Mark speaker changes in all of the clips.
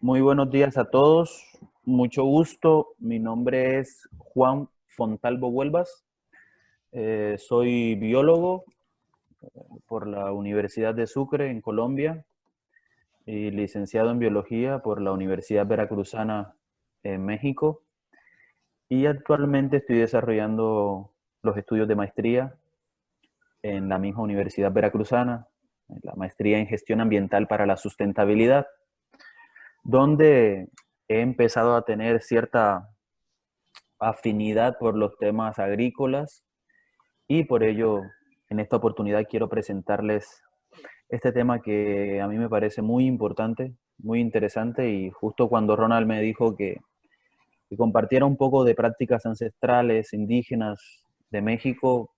Speaker 1: Muy buenos días a todos. Mucho gusto. Mi nombre es Juan Fontalvo Huelvas. Soy biólogo por la Universidad de Sucre en Colombia y licenciado en biología por la Universidad Veracruzana en México. Y actualmente estoy desarrollando los estudios de maestría en la misma Universidad Veracruzana, la maestría en gestión ambiental para la sustentabilidad, donde he empezado a tener cierta afinidad por los temas agrícolas y por ello en esta oportunidad quiero presentarles este tema que a mí me parece muy importante, muy interesante, y justo cuando Ronald me dijo que compartiera un poco de prácticas ancestrales indígenas de México,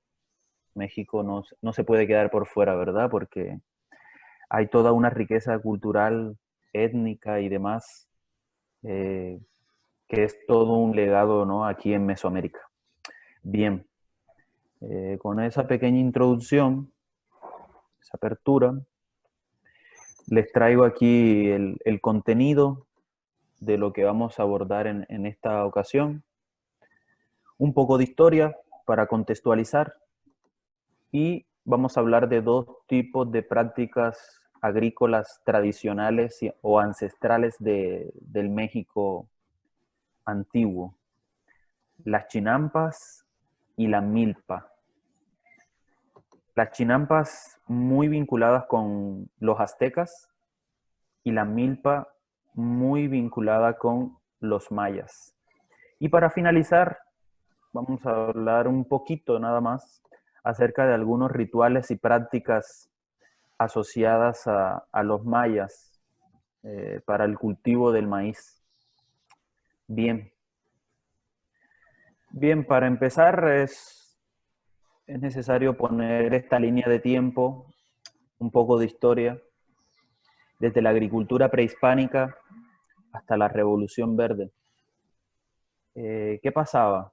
Speaker 1: México no se puede quedar por fuera, ¿verdad? Porque hay toda una riqueza cultural, étnica y demás, eh, que es todo un legado, ¿no? Aquí en Mesoamérica. Bien, con esa pequeña introducción, esa apertura, les traigo aquí el contenido de lo que vamos a abordar en esta ocasión. Un poco de historia para contextualizar y vamos a hablar de dos tipos de prácticas agrícolas tradicionales o ancestrales del México antiguo: las chinampas y la milpa. Las chinampas muy vinculadas con los aztecas y la milpa muy vinculada con los mayas. Y para finalizar, vamos a hablar un poquito nada más acerca de algunos rituales y prácticas asociadas a los mayas para el cultivo del maíz. Bien, bien, para empezar es necesario poner esta línea de tiempo, un poco de historia, desde la agricultura prehispánica hasta la Revolución Verde. ¿Qué pasaba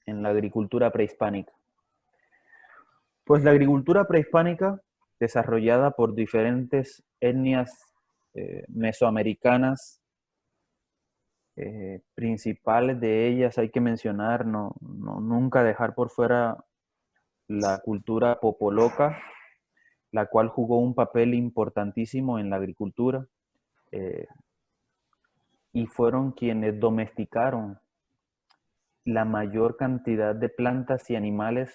Speaker 1: en la agricultura prehispánica? Pues la agricultura prehispánica, desarrollada por diferentes etnias mesoamericanas, principales de ellas hay que mencionar, nunca dejar por fuera la cultura popoloca, la cual jugó un papel importantísimo en la agricultura, eh, y fueron quienes domesticaron la mayor cantidad de plantas y animales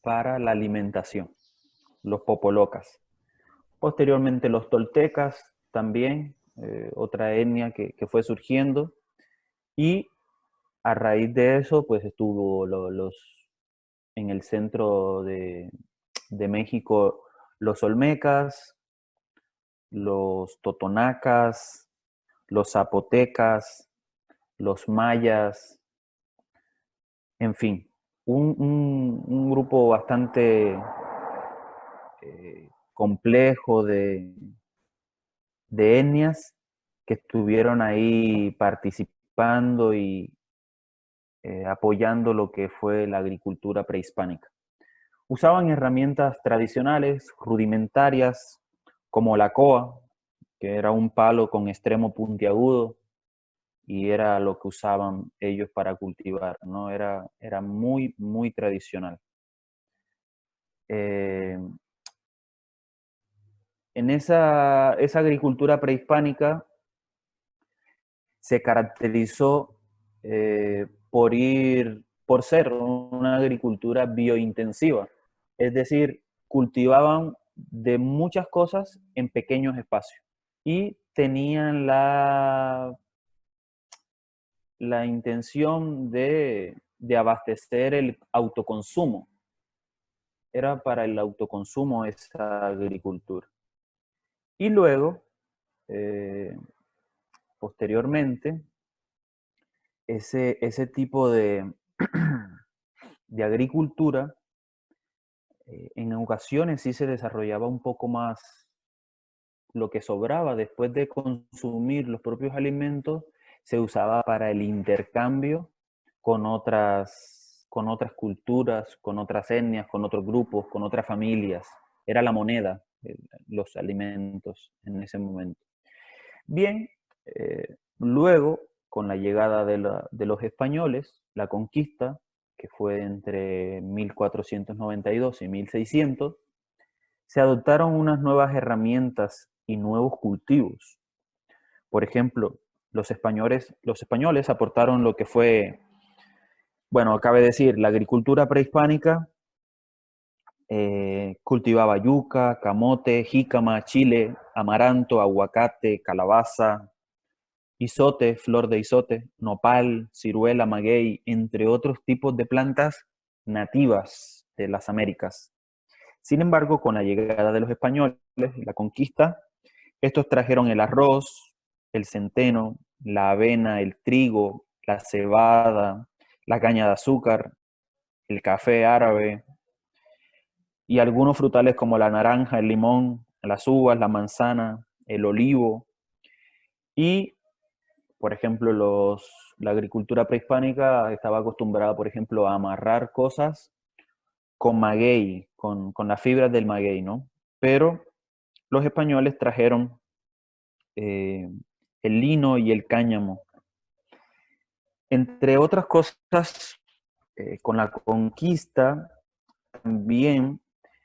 Speaker 1: para la alimentación, los popolocas. Posteriormente los toltecas también, otra etnia que fue surgiendo, y a raíz de eso pues estuvo en el centro de México los olmecas, los totonacas, los zapotecas, los mayas, en fin, un grupo bastante complejo de etnias que estuvieron ahí participando y apoyando lo que fue la agricultura prehispánica. Usaban herramientas tradicionales, rudimentarias, como la coa, que era un palo con extremo puntiagudo, y era lo que usaban ellos para cultivar, ¿no? Era muy, muy tradicional. Eh, en esa agricultura prehispánica se caracterizó por ser una agricultura biointensiva, es decir, cultivaban de muchas cosas en pequeños espacios y tenían la intención de abastecer el autoconsumo. Era para el autoconsumo esa agricultura. Y luego, eh, posteriormente, ese tipo de agricultura, en ocasiones sí se desarrollaba un poco más lo que sobraba después de consumir los propios alimentos, se usaba para el intercambio con otras culturas, con otras etnias, con otros grupos, con otras familias. Era la moneda, los alimentos en ese momento. Bien, Luego, con la llegada de los españoles, la conquista, que fue entre 1492 y 1600, se adoptaron unas nuevas herramientas y nuevos cultivos. Por ejemplo, los españoles aportaron lo que fue, bueno, cabe decir, la agricultura prehispánica. Cultivaba yuca, camote, jícama, chile, amaranto, aguacate, calabaza, izote, flor de izote, nopal, ciruela, maguey, entre otros tipos de plantas nativas de las Américas. Sin embargo, con la llegada de los españoles y la conquista, estos trajeron el arroz, el centeno, la avena, el trigo, la cebada, la caña de azúcar, el café árabe y algunos frutales como la naranja, el limón, las uvas, la manzana, el olivo y, por ejemplo, la agricultura prehispánica estaba acostumbrada, por ejemplo, a amarrar cosas con maguey, con las fibras del maguey, ¿no? Pero los españoles trajeron eh, el lino y el cáñamo. Entre otras cosas, con la conquista también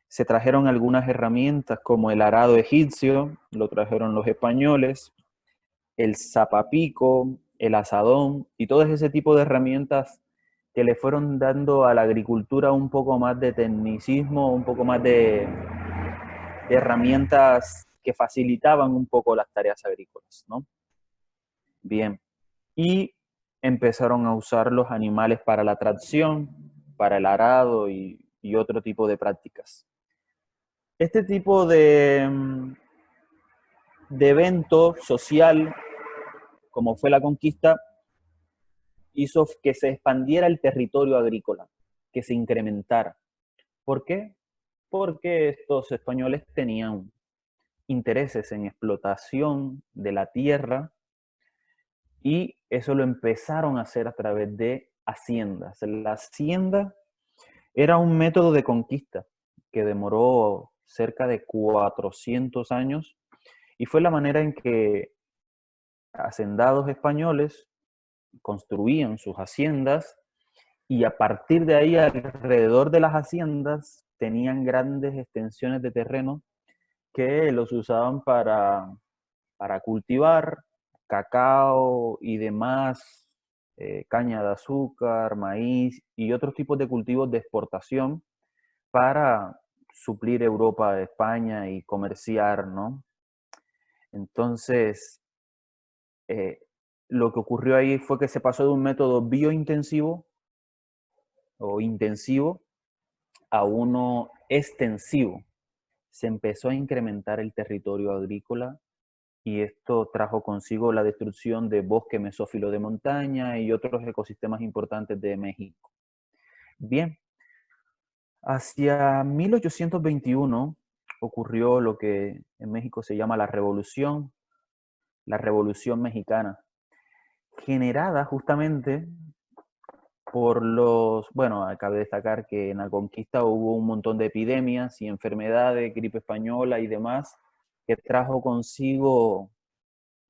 Speaker 1: se trajeron algunas herramientas como el arado egipcio, lo trajeron los españoles, el zapapico, el asadón y todo ese tipo de herramientas que le fueron dando a la agricultura un poco más de tecnicismo, un poco más de herramientas que facilitaban un poco las tareas agrícolas, ¿no? Bien, y empezaron a usar los animales para la tracción, para el arado y otro tipo de prácticas. Este tipo de evento social, como fue la conquista, hizo que se expandiera el territorio agrícola, que se incrementara. ¿Por qué? Porque estos españoles tenían intereses en explotación de la tierra y eso lo empezaron a hacer a través de haciendas. La hacienda era un método de conquista que demoró cerca de 400 años y fue la manera en que hacendados españoles construían sus haciendas y a partir de ahí, alrededor de las haciendas, tenían grandes extensiones de terreno que los usaban para cultivar cacao y demás, caña de azúcar, maíz y otros tipos de cultivos de exportación para suplir Europa, España y comerciar, ¿no? Entonces, eh, lo que ocurrió ahí fue que se pasó de un método biointensivo o intensivo a uno extensivo. Se empezó a incrementar el territorio agrícola y esto trajo consigo la destrucción de bosque mesófilo de montaña y otros ecosistemas importantes de México. Bien, hacia 1821 ocurrió lo que en México se llama la Revolución Mexicana, generada justamente por bueno, cabe destacar que en la conquista hubo un montón de epidemias y enfermedades, gripe española y demás, que trajo consigo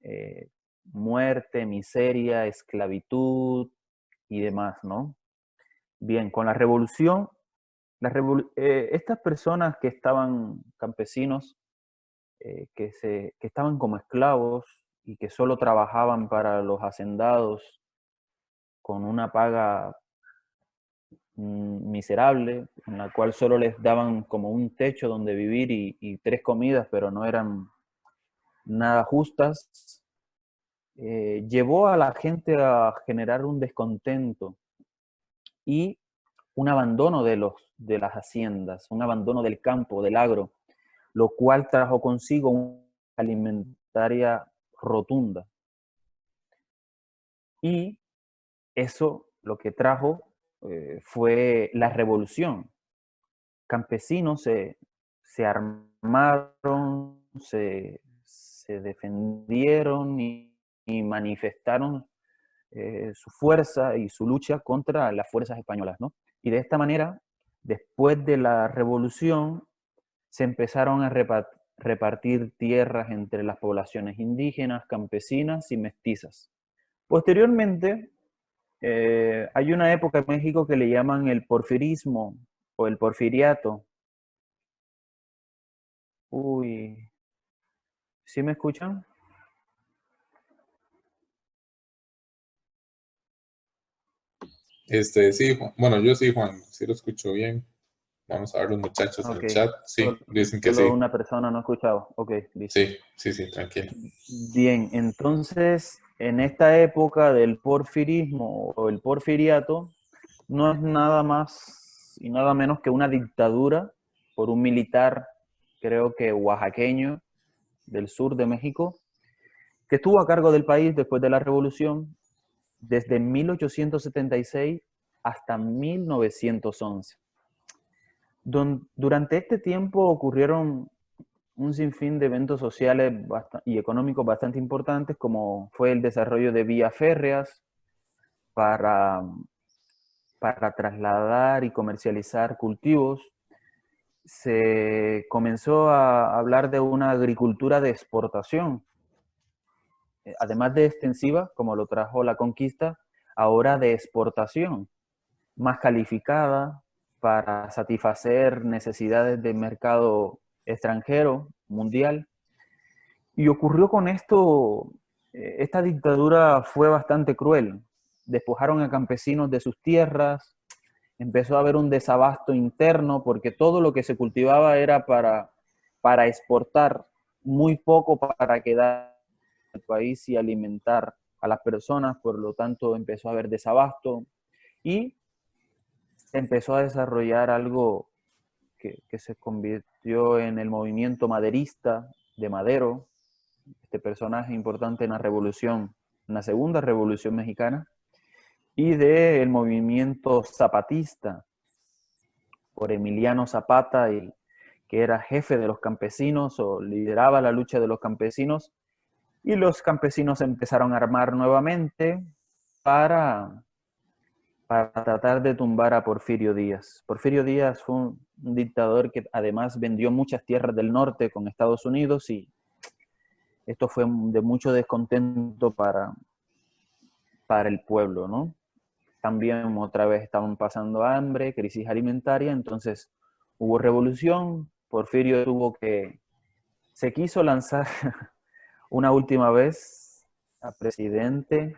Speaker 1: eh, muerte, miseria, esclavitud y demás, ¿no? Bien, con la revolución, estas personas que estaban campesinos, que estaban como esclavos y que solo trabajaban para los hacendados con una paga miserable, en la cual solo les daban como un techo donde vivir y tres comidas, pero no eran nada justas, llevó a la gente a generar un descontento y un abandono de las haciendas, un abandono del campo, del agro, lo cual trajo consigo una alimentaria rotunda. Y eso lo que trajo fue la revolución. Campesinos se armaron, se defendieron y manifestaron su fuerza y su lucha contra las fuerzas españolas, ¿no? Y de esta manera, después de la revolución, se empezaron a repartir tierras entre las poblaciones indígenas, campesinas y mestizas. Posteriormente, hay una época en México que le llaman el porfirismo o el porfiriato. Uy, ¿sí me escuchan?
Speaker 2: Sí, bueno, yo sí, Juan, sí lo escucho bien. Vamos a ver los muchachos
Speaker 1: Ok,
Speaker 2: al chat. Sí, dicen que
Speaker 1: solo
Speaker 2: sí.
Speaker 1: una persona no ha escuchado. Ok, listo.
Speaker 2: Sí, sí, sí, tranquilo.
Speaker 1: Bien, entonces, en esta época del porfirismo o el porfiriato, no es nada más y nada menos que una dictadura por un militar, creo que oaxaqueño, del sur de México, que estuvo a cargo del país después de la revolución desde 1876 hasta 1911. Durante este tiempo ocurrieron un sinfín de eventos sociales y económicos bastante importantes, como fue el desarrollo de vías férreas para, para trasladar y comercializar cultivos. Se comenzó a hablar de una agricultura de exportación, además de extensiva, como lo trajo la conquista, ahora de exportación, más calificada para satisfacer necesidades del mercado extranjero, mundial. Y ocurrió con esto, esta dictadura fue bastante cruel. Despojaron a campesinos de sus tierras, empezó a haber un desabasto interno porque todo lo que se cultivaba era para exportar, muy poco para quedar en el país y alimentar a las personas, por lo tanto empezó a haber desabasto y se empezó a desarrollar algo que se convirtió en el movimiento maderista de Madero, este personaje importante en la revolución, en la segunda revolución mexicana, y del movimiento zapatista por Emiliano Zapata, que era jefe de los campesinos o lideraba la lucha de los campesinos, y los campesinos empezaron a armar nuevamente para, para tratar de tumbar a Porfirio Díaz. Porfirio Díaz fue un dictador que además vendió muchas tierras del norte con Estados Unidos y esto fue de mucho descontento para el pueblo, ¿no? También otra vez estaban pasando hambre, crisis alimentaria, entonces hubo revolución, Porfirio se quiso lanzar una última vez a presidente,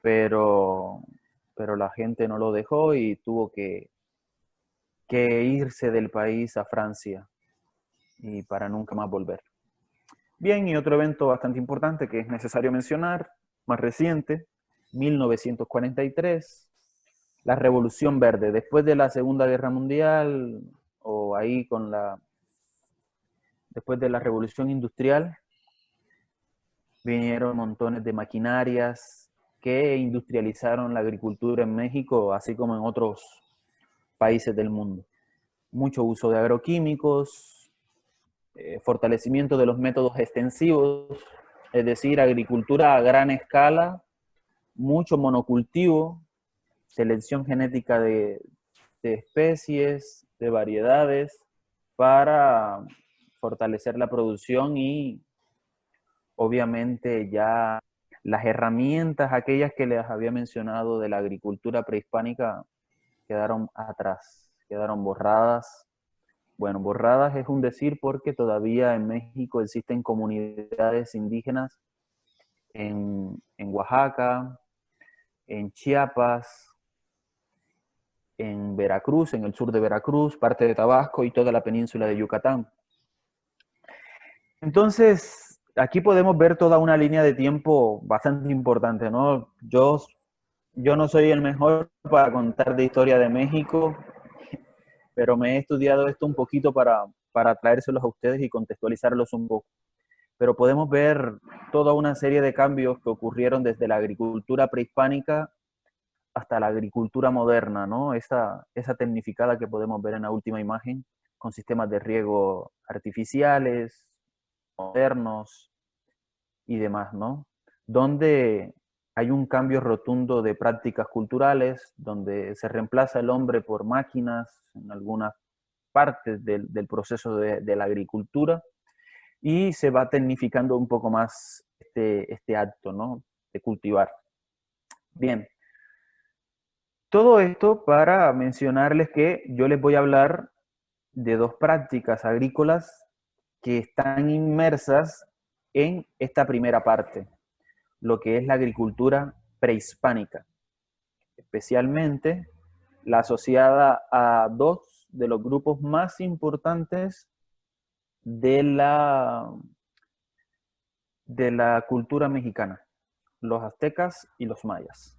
Speaker 1: pero, pero la gente no lo dejó y tuvo que irse del país a Francia y para nunca más volver. Bien, y otro evento bastante importante que es necesario mencionar, más reciente, 1943, la Revolución Verde. Después de la Segunda Guerra Mundial, o ahí después de la Revolución Industrial, vinieron montones de maquinarias que industrializaron la agricultura en México, así como en otros países del mundo. Mucho uso de agroquímicos, fortalecimiento de los métodos extensivos, es decir, agricultura a gran escala, mucho monocultivo, selección genética de especies, de variedades, para fortalecer la producción y obviamente ya las herramientas, aquellas que les había mencionado de la agricultura prehispánica, quedaron atrás, quedaron borradas. Bueno, borradas es un decir porque todavía en México existen comunidades indígenas en Oaxaca, en Chiapas, en Veracruz, en el sur de Veracruz, parte de Tabasco y toda la península de Yucatán. Entonces, aquí podemos ver toda una línea de tiempo bastante importante, ¿no? Yo no soy el mejor para contar de historia de México, pero me he estudiado esto un poquito para traérselos a ustedes y contextualizarlos un poco. Pero podemos ver toda una serie de cambios que ocurrieron desde la agricultura prehispánica hasta la agricultura moderna, ¿no? Esa tecnificada que podemos ver en la última imagen, con sistemas de riego artificiales, modernos y demás, ¿no? Donde hay un cambio rotundo de prácticas culturales, donde se reemplaza el hombre por máquinas en algunas partes del proceso de la agricultura, y se va tecnificando un poco más este acto, ¿no?, de cultivar. Bien, todo esto para mencionarles que yo les voy a hablar de dos prácticas agrícolas que están inmersas en esta primera parte, lo que es la agricultura prehispánica, especialmente la asociada a dos de los grupos más importantes de la cultura mexicana, los aztecas y los mayas.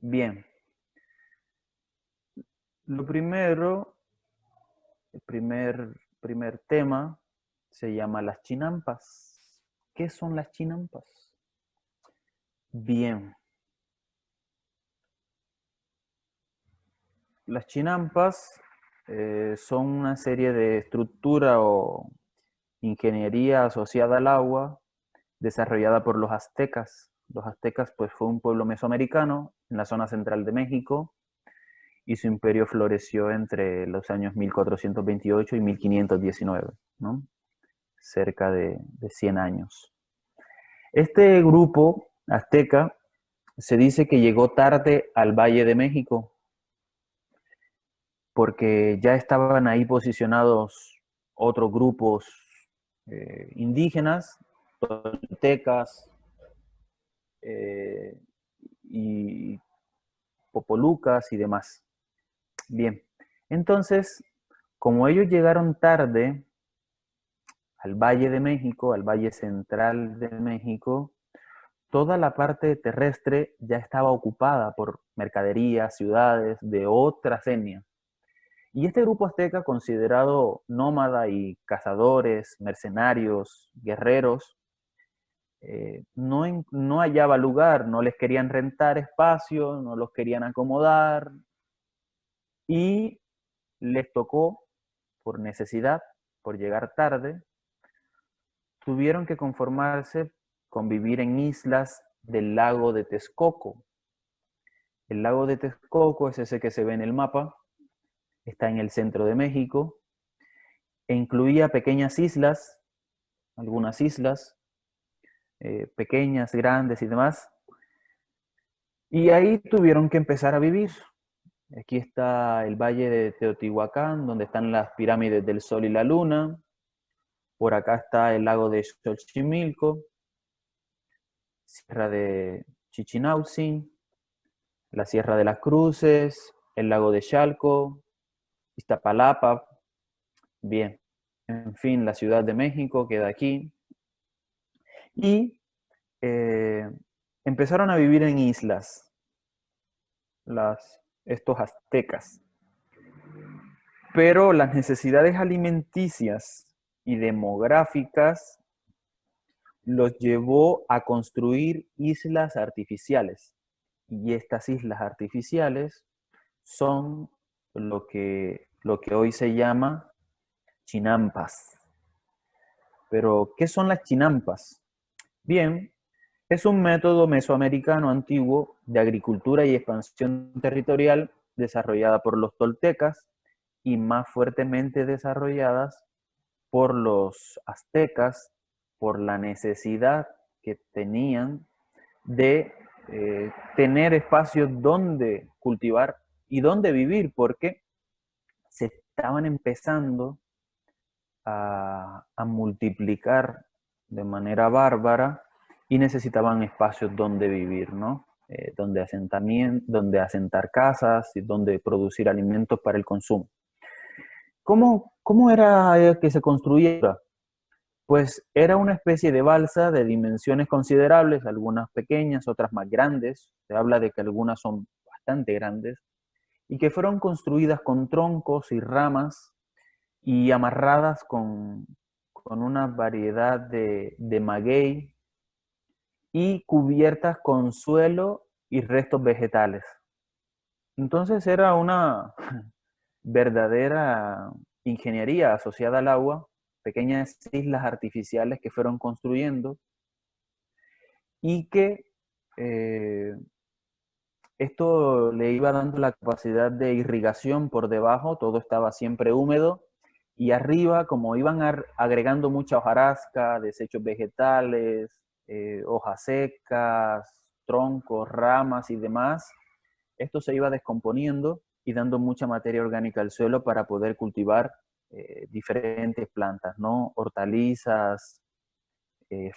Speaker 1: Bien, lo primero, el primer tema se llama las chinampas. ¿Qué son las chinampas? Bien, las chinampas son una serie de estructura o ingeniería asociada al agua desarrollada por los aztecas. Los aztecas pues fue un pueblo mesoamericano en la zona central de México y su imperio floreció entre los años 1428 y 1519, ¿no?, cerca de 100 años. Este grupo azteca se dice que llegó tarde al Valle de México porque ya estaban ahí posicionados otros grupos indígenas, toltecas y popolucas y demás. Bien, entonces, como ellos llegaron tarde al Valle de México, al Valle Central de México, toda la parte terrestre ya estaba ocupada por mercaderías, ciudades de otras etnias. Y este grupo azteca, considerado nómada y cazadores, mercenarios, guerreros, no hallaba lugar, no les querían rentar espacio, no los querían acomodar, y les tocó, por necesidad, por llegar tarde, tuvieron que conformarse con vivir en islas del lago de Texcoco. El lago de Texcoco es ese que se ve en el mapa, está en el centro de México, e incluía pequeñas islas, algunas islas, pequeñas, grandes y demás, y ahí tuvieron que empezar a vivir. Aquí está el valle de Teotihuacán, donde están las pirámides del Sol y la Luna. Por acá está el lago de Xochimilco, Sierra de Chichinautzin, la Sierra de las Cruces, el lago de Chalco, Iztapalapa. Bien, en fin, la Ciudad de México queda aquí. Y eh, empezaron a vivir en islas, estos aztecas. Pero las necesidades alimenticias y demográficas los llevó a construir islas artificiales. Y estas islas artificiales son lo que hoy se llama chinampas. Pero, ¿qué son las chinampas? Bien, es un método mesoamericano antiguo de agricultura y expansión territorial desarrollada por los toltecas y más fuertemente desarrolladas por los aztecas por la necesidad que tenían de tener espacios donde cultivar y donde vivir, porque se estaban empezando a multiplicar de manera bárbara y necesitaban espacios donde vivir, ¿no? Donde asentar casas y donde producir alimentos para el consumo. ¿Cómo era que se construía? Pues era una especie de balsa de dimensiones considerables, algunas pequeñas, otras más grandes. Se habla de que algunas son bastante grandes y que fueron construidas con troncos y ramas y amarradas con una variedad de maguey y cubiertas con suelo y restos vegetales. Entonces era una verdadera ingeniería asociada al agua, pequeñas islas artificiales que fueron construyendo y que Esto le iba dando la capacidad de irrigación por debajo, todo estaba siempre húmedo, y arriba, como iban agregando mucha hojarasca, desechos vegetales, hojas secas, troncos, ramas y demás, esto se iba descomponiendo y dando mucha materia orgánica al suelo para poder cultivar diferentes plantas, ¿no? Hortalizas,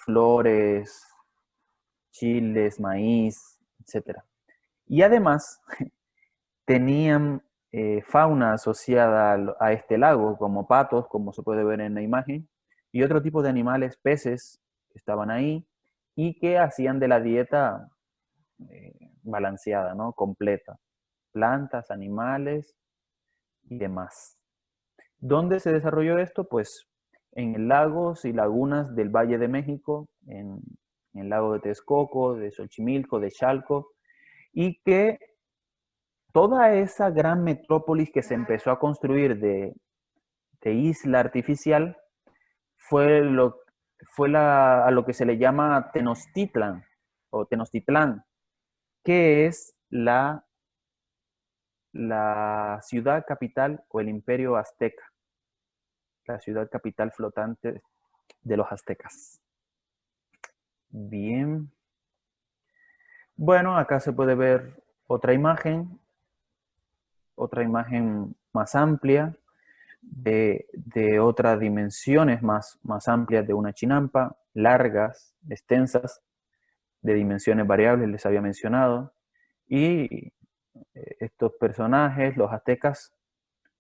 Speaker 1: flores, chiles, maíz, etc. Y además tenían fauna asociada a este lago, como patos, como se puede ver en la imagen, y otro tipo de animales, peces, que estaban ahí y que hacían de la dieta balanceada, ¿no? Completa. Plantas, animales y demás. ¿Dónde se desarrolló esto? Pues en lagos y lagunas del Valle de México, en el lago de Texcoco, de Xochimilco, de Chalco, y que toda esa gran metrópolis que se empezó a construir de isla artificial fue a lo que se le llama Tenochtitlan o Tenochtitlán, que es la ciudad capital o el imperio azteca, la ciudad capital flotante de los aztecas. Bien. Bueno, acá se puede ver otra imagen más amplia, de otras dimensiones más amplias de una chinampa, largas, extensas, de dimensiones variables, les había mencionado. Y estos personajes, los aztecas,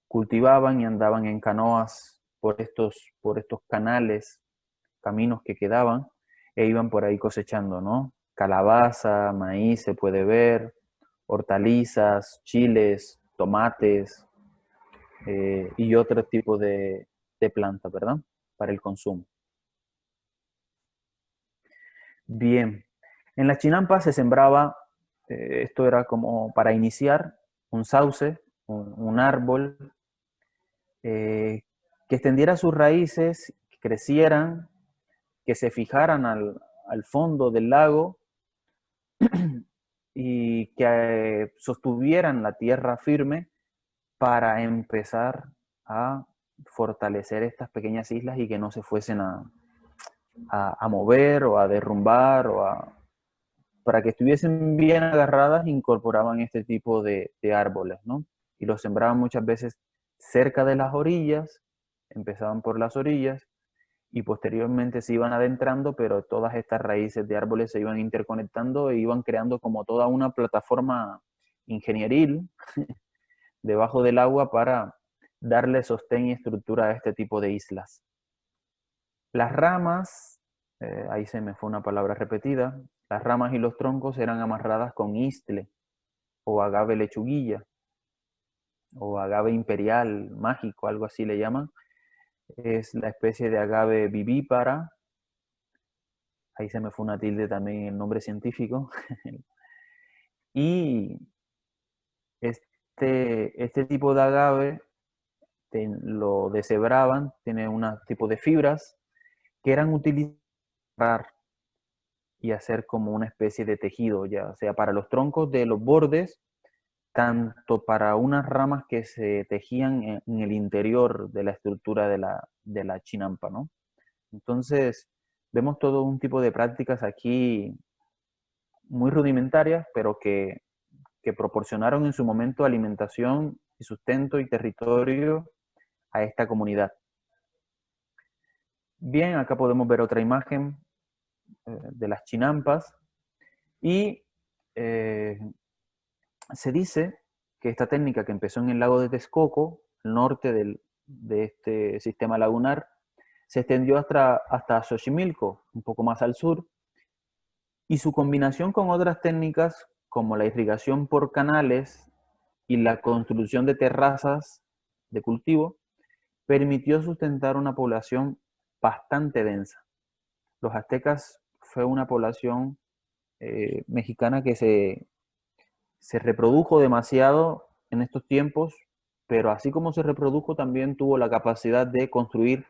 Speaker 1: cultivaban y andaban en canoas por estos canales, caminos que quedaban, e iban por ahí cosechando, ¿no? Calabaza, maíz se puede ver, hortalizas, chiles, tomates, y otro tipo de planta, ¿verdad? Para el consumo. Bien, en la chinampa se sembraba, esto era como para iniciar, un sauce, un árbol, que extendiera sus raíces, que crecieran, que se fijaran al fondo del lago y que sostuvieran la tierra firme para empezar a fortalecer estas pequeñas islas y que no se fuesen a mover o a derrumbar para que estuviesen bien agarradas, incorporaban este tipo de árboles, ¿no? Y los sembraban muchas veces cerca de las orillas, empezaban por las orillas y posteriormente se iban adentrando, pero todas estas raíces de árboles se iban interconectando e iban creando como toda una plataforma ingenieril debajo del agua para darle sostén y estructura a este tipo de islas. Las ramas, ahí se me fue una palabra repetida, las ramas y los troncos eran amarradas con istle o agave lechuguilla o agave imperial mágico, algo así le llaman. Es la especie de agave vivípara. Ahí se me fue una tilde también el nombre científico. Y este tipo de agave lo deshebraban, tiene un tipo de fibras que eran utilizadas para y hacer como una especie de tejido, ya sea para los troncos de los bordes, tanto para unas ramas que se tejían en el interior de la estructura de la chinampa, ¿no? Entonces, vemos todo un tipo de prácticas aquí muy rudimentarias, pero que proporcionaron en su momento alimentación y sustento y territorio a esta comunidad. Bien, acá podemos ver otra imagen de las chinampas y se dice que esta técnica que empezó en el lago de Texcoco, al norte de este sistema lagunar, se extendió hasta Xochimilco, un poco más al sur, y su combinación con otras técnicas como la irrigación por canales y la construcción de terrazas de cultivo permitió sustentar una población bastante densa. Los aztecas fue una población mexicana que se reprodujo demasiado en estos tiempos, pero así como se reprodujo, también tuvo la capacidad de construir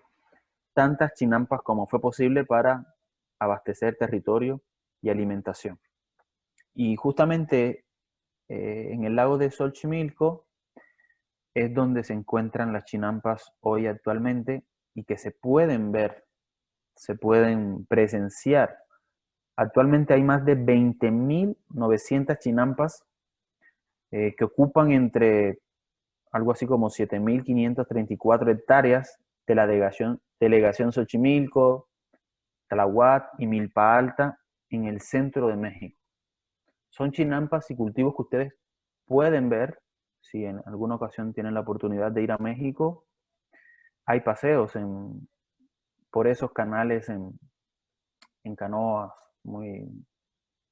Speaker 1: tantas chinampas como fue posible para abastecer territorio y alimentación. Y justamente en el lago de Xochimilco es donde se encuentran las chinampas hoy actualmente y que se pueden ver, se pueden presenciar. Actualmente hay más de 20.900 chinampas que ocupan entre algo así como 7.534 hectáreas de la delegación Xochimilco, Tláhuac y Milpa Alta en el centro de México. Son chinampas y cultivos que ustedes pueden ver si en alguna ocasión tienen la oportunidad de ir a México. Hay paseos por esos canales en canoas,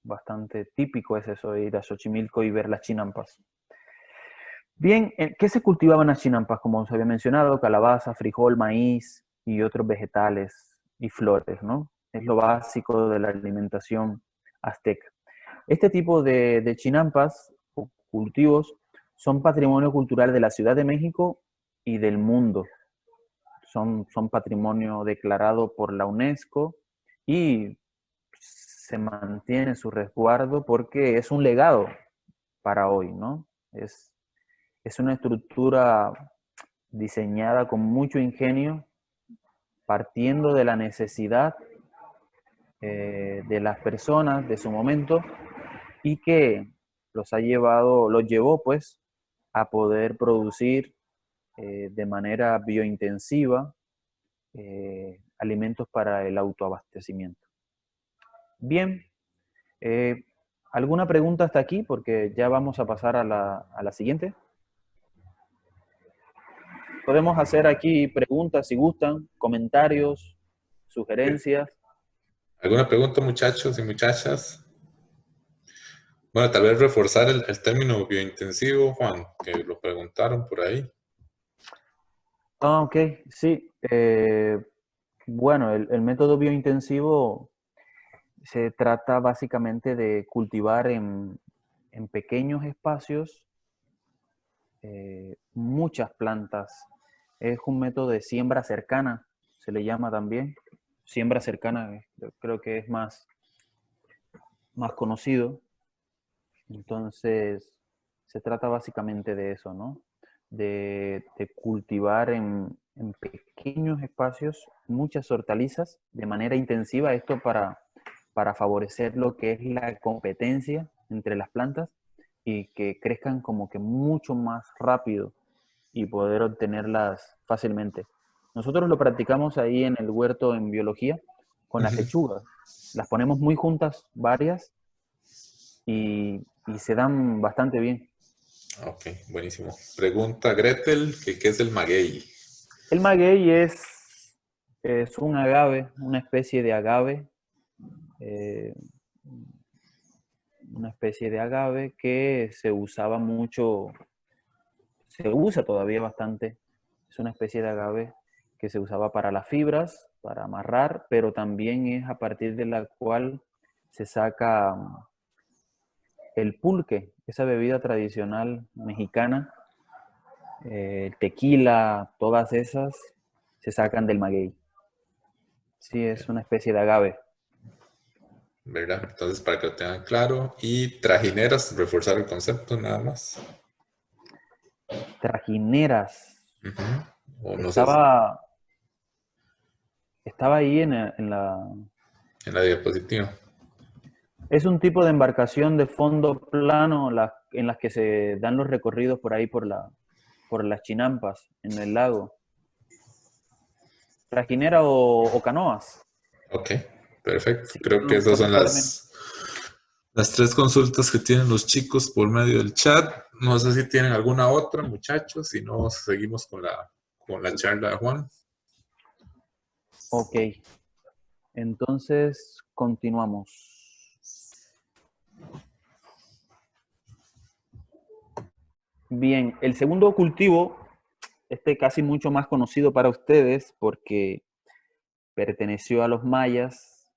Speaker 1: bastante típico es eso de ir a Xochimilco y ver las chinampas. Bien, ¿qué se cultivaban las chinampas? Como se había mencionado, calabaza, frijol, maíz y otros vegetales y flores, ¿no? Es lo básico de la alimentación azteca. Este tipo de chinampas o cultivos son patrimonio cultural de la Ciudad de México y del mundo. Son patrimonio declarado por la UNESCO y se mantiene su resguardo porque es un legado para hoy, ¿no? Es una estructura diseñada con mucho ingenio, partiendo de la necesidad de las personas de su momento y que los llevó pues a poder producir de manera biointensiva alimentos para el autoabastecimiento. Bien, eh, ¿alguna pregunta hasta aquí? Porque ya vamos a pasar a la siguiente. Podemos hacer aquí preguntas si gustan, comentarios, sugerencias.
Speaker 2: ¿Alguna pregunta, muchachos y muchachas? Bueno, tal vez reforzar el término biointensivo, Juan, que lo preguntaron por ahí.
Speaker 1: Ok, sí. Bueno, el método biointensivo se trata básicamente de cultivar en pequeños espacios muchas plantas. Es un método de siembra cercana, se le llama también. Siembra cercana, creo que es más conocido. Entonces, se trata básicamente de eso, ¿no? De cultivar en pequeños espacios muchas hortalizas de manera intensiva, esto para favorecer lo que es la competencia entre las plantas y que crezcan como que mucho más rápido y poder obtenerlas fácilmente. Nosotros lo practicamos ahí en el huerto en biología con las lechugas. Las ponemos muy juntas, varias, y se dan bastante bien.
Speaker 2: Ok, buenísimo. Pregunta Gretel, que ¿qué es el maguey?
Speaker 1: El maguey es un agave, una especie de agave, eh, una especie de agave que se usaba mucho, se usa todavía bastante. Es una especie de agave que se usaba para las fibras, para amarrar, pero también es a partir de la cual se saca el pulque, esa bebida tradicional mexicana, el tequila, todas esas se sacan del maguey. Sí, es una especie de agave.
Speaker 2: ¿Verdad? Entonces, para que lo tengan claro. Y trajineras, reforzar el concepto nada más.
Speaker 1: Trajineras.
Speaker 2: O no sé,
Speaker 1: Estaba, estaba ahí
Speaker 2: en la diapositiva.
Speaker 1: Es un tipo de embarcación de fondo plano en las que se dan los recorridos por ahí por las chinampas en el lago. Trajinera o canoas.
Speaker 2: Ok, perfecto.
Speaker 1: Sí,
Speaker 2: Creo que esas
Speaker 1: son
Speaker 2: son
Speaker 1: los términos.
Speaker 2: las tres consultas que tienen los chicos por medio del chat. No sé si tienen alguna otra, muchachos. Si no, seguimos con la charla de Juan.
Speaker 1: Ok, entonces continuamos. Bien, el segundo cultivo, casi mucho más conocido para ustedes porque perteneció a los mayas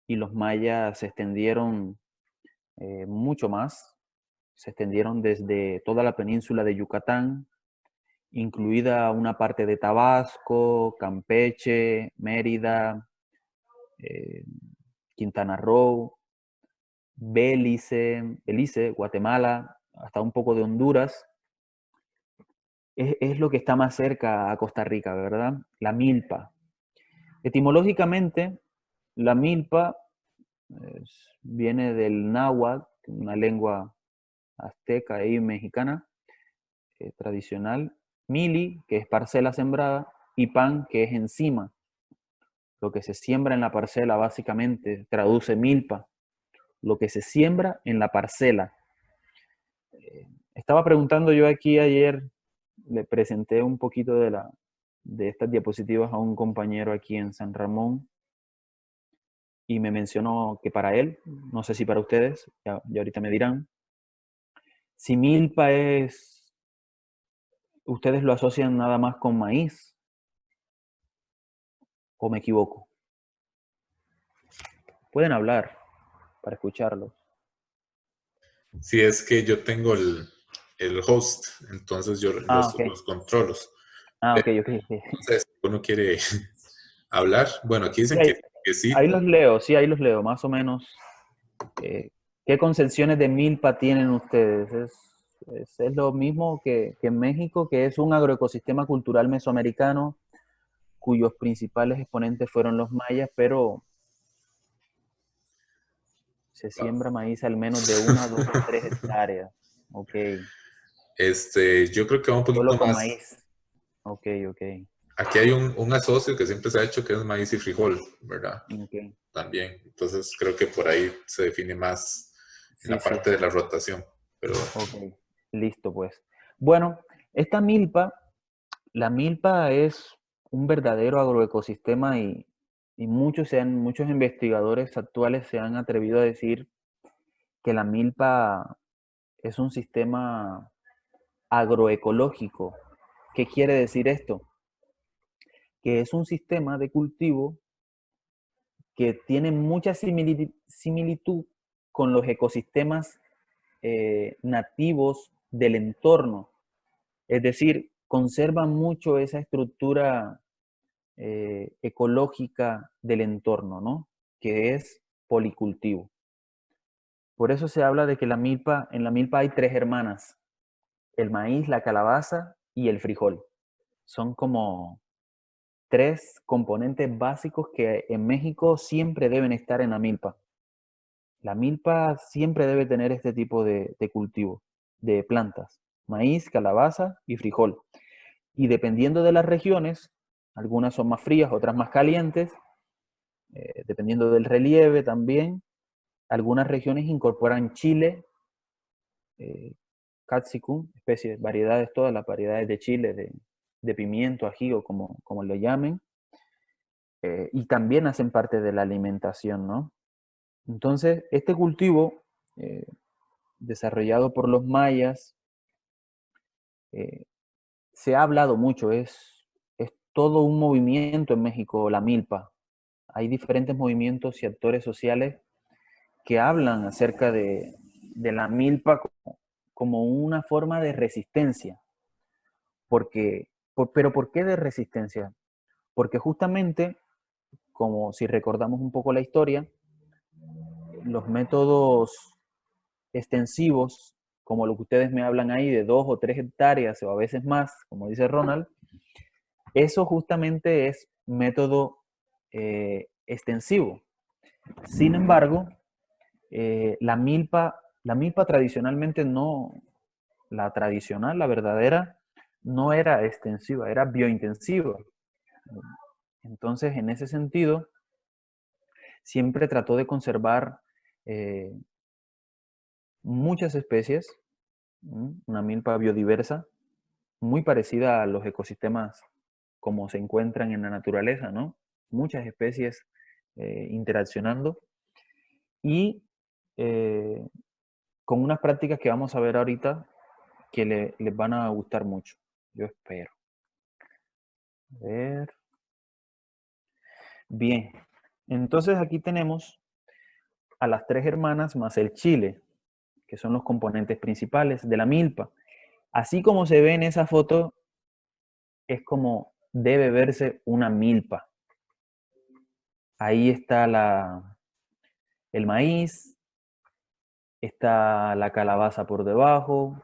Speaker 1: y los mayas se extendieron mucho más, se extendieron desde toda la península de Yucatán, incluida una parte de Tabasco, Campeche, Mérida, eh, Quintana Roo, Belice, Guatemala hasta un poco de Honduras, es lo que está más cerca a Costa Rica, ¿verdad? La milpa. Etimológicamente, la milpa viene del náhuatl, una lengua azteca y mexicana tradicional. Mili, que es parcela sembrada, y pan, que es encima. Lo que se siembra en la parcela básicamente traduce milpa. Lo que se siembra en la parcela. Estaba preguntando yo aquí ayer, le presenté un poquito de estas diapositivas a un compañero aquí en San Ramón y me mencionó que para él, no sé si para ustedes, ya ahorita me dirán, si milpa es, ustedes lo asocian nada más con maíz, o me equivoco. Pueden hablar para escucharlos.
Speaker 2: Si es que yo tengo el host, entonces yo
Speaker 1: Ok.
Speaker 2: los controlo.
Speaker 1: Ok,
Speaker 2: Pero
Speaker 1: ok.
Speaker 2: entonces, si uno quiere hablar, bueno, aquí
Speaker 1: Sí,
Speaker 2: dicen que sí.
Speaker 1: ahí los leo, sí, ahí los leo, más o menos. ¿Qué concepciones de milpa tienen ustedes? Es lo mismo que en México, que es un agroecosistema cultural mesoamericano cuyos principales exponentes fueron los mayas, pero se siembra maíz al menos de 1, 2, 3 hectáreas. Ok,
Speaker 2: Yo creo que va un
Speaker 1: solo
Speaker 2: poquito
Speaker 1: con
Speaker 2: más.
Speaker 1: maíz. Ok, ok,
Speaker 2: Aquí hay un asocio que siempre se ha hecho que es maíz y frijol, ¿verdad?
Speaker 1: ok.
Speaker 2: También. Entonces creo que por ahí se define más en
Speaker 1: Sí,
Speaker 2: la
Speaker 1: sí,
Speaker 2: parte de la rotación. Pero
Speaker 1: ok. Listo, pues. Bueno, esta milpa, la milpa es un verdadero agroecosistema y muchos investigadores actuales se han atrevido a decir que la milpa es un sistema agroecológico. ¿Qué quiere decir esto? Que es un sistema de cultivo que tiene mucha similitud con los ecosistemas nativos del entorno. Es decir, conserva mucho esa estructura ecológica del entorno, ¿no? Que es policultivo. Por eso se habla de que en la milpa hay tres hermanas, el maíz, la calabaza y el frijol. Son como tres componentes básicos que en México siempre deben estar en la milpa. La milpa siempre debe tener este tipo de cultivo, de plantas, maíz, calabaza y frijol. Y dependiendo de las regiones, algunas son más frías, otras más calientes, dependiendo del relieve también, algunas regiones incorporan chile, capsicum, especies, variedades, todas las variedades de chile, de pimiento, ají o como lo llamen, y también hacen parte de la alimentación, ¿no? Entonces, este cultivo, desarrollado por los mayas, eh, se ha hablado mucho, es todo un movimiento en México, la milpa. Hay diferentes movimientos y actores sociales que hablan acerca de la milpa como una forma de resistencia. Pero ¿por qué de resistencia? Porque justamente, como si recordamos un poco la historia, los métodos extensivos, como lo que ustedes me hablan ahí, de 2 o 3 hectáreas o a veces más, como dice Ronald, eso justamente es método extensivo. Sin embargo, la milpa tradicionalmente no, la tradicional, la verdadera, no era extensiva, era biointensiva. Entonces, en ese sentido, siempre trató de conservar eh, muchas especies, una milpa biodiversa, muy parecida a los ecosistemas como se encuentran en la naturaleza, ¿no? Muchas especies interaccionando y eh, con unas prácticas que vamos a ver ahorita que les van a gustar mucho. Yo espero. A ver. Bien. Entonces aquí tenemos a las tres hermanas más el chile, que son los componentes principales de la milpa. Así como se ve en esa foto, es como debe verse una milpa. Ahí está el maíz, Está la calabaza por debajo.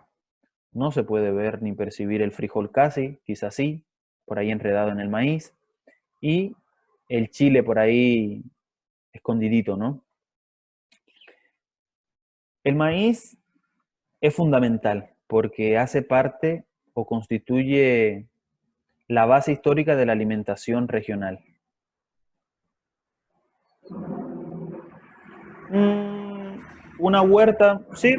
Speaker 1: No se puede ver ni percibir el frijol casi, quizás sí, por ahí enredado en el maíz. Y el chile por ahí escondidito, ¿no? El maíz es fundamental porque hace parte o constituye la base histórica de la alimentación regional. Una huerta, sí,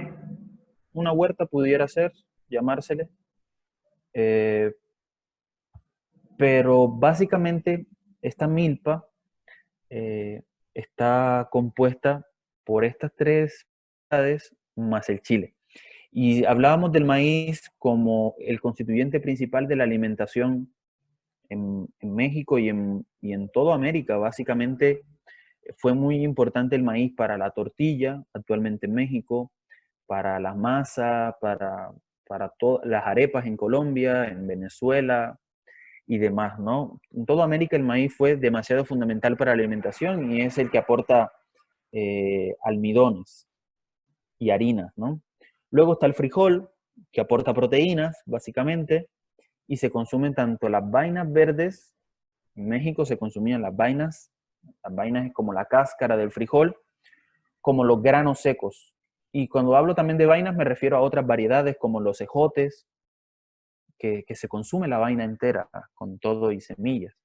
Speaker 1: una huerta pudiera ser, llamársele, eh, pero básicamente esta milpa está compuesta por estas tres variedades más el chile. Y hablábamos del maíz como el constituyente principal de la alimentación en México y en toda América. Básicamente fue muy importante el maíz para la tortilla, actualmente en México, para la masa, para las arepas en Colombia, en Venezuela y demás, ¿no? En toda América el maíz fue demasiado fundamental para la alimentación y es el que aporta almidones y harinas, ¿no? Luego está el frijol, que aporta proteínas, básicamente, y se consumen tanto las vainas verdes, en México se consumían las vainas es como la cáscara del frijol, como los granos secos. Y cuando hablo también de vainas me refiero a otras variedades como los ejotes, que se consume la vaina entera con todo y semillas.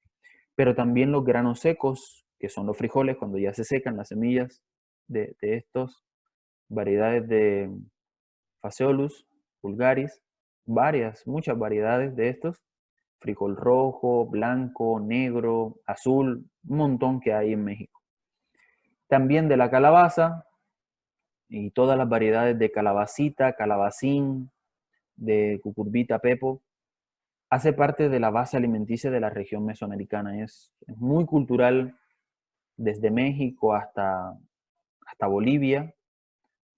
Speaker 1: Pero también los granos secos, que son los frijoles, cuando ya se secan las semillas de estos variedades de Phaseolus vulgaris, muchas variedades de estos, frijol rojo, blanco, negro, azul, un montón que hay en México. También de la calabaza y todas las variedades de calabacita, calabacín, de cucurbita, pepo, hace parte de la base alimenticia de la región mesoamericana. Es muy cultural desde México hasta Bolivia,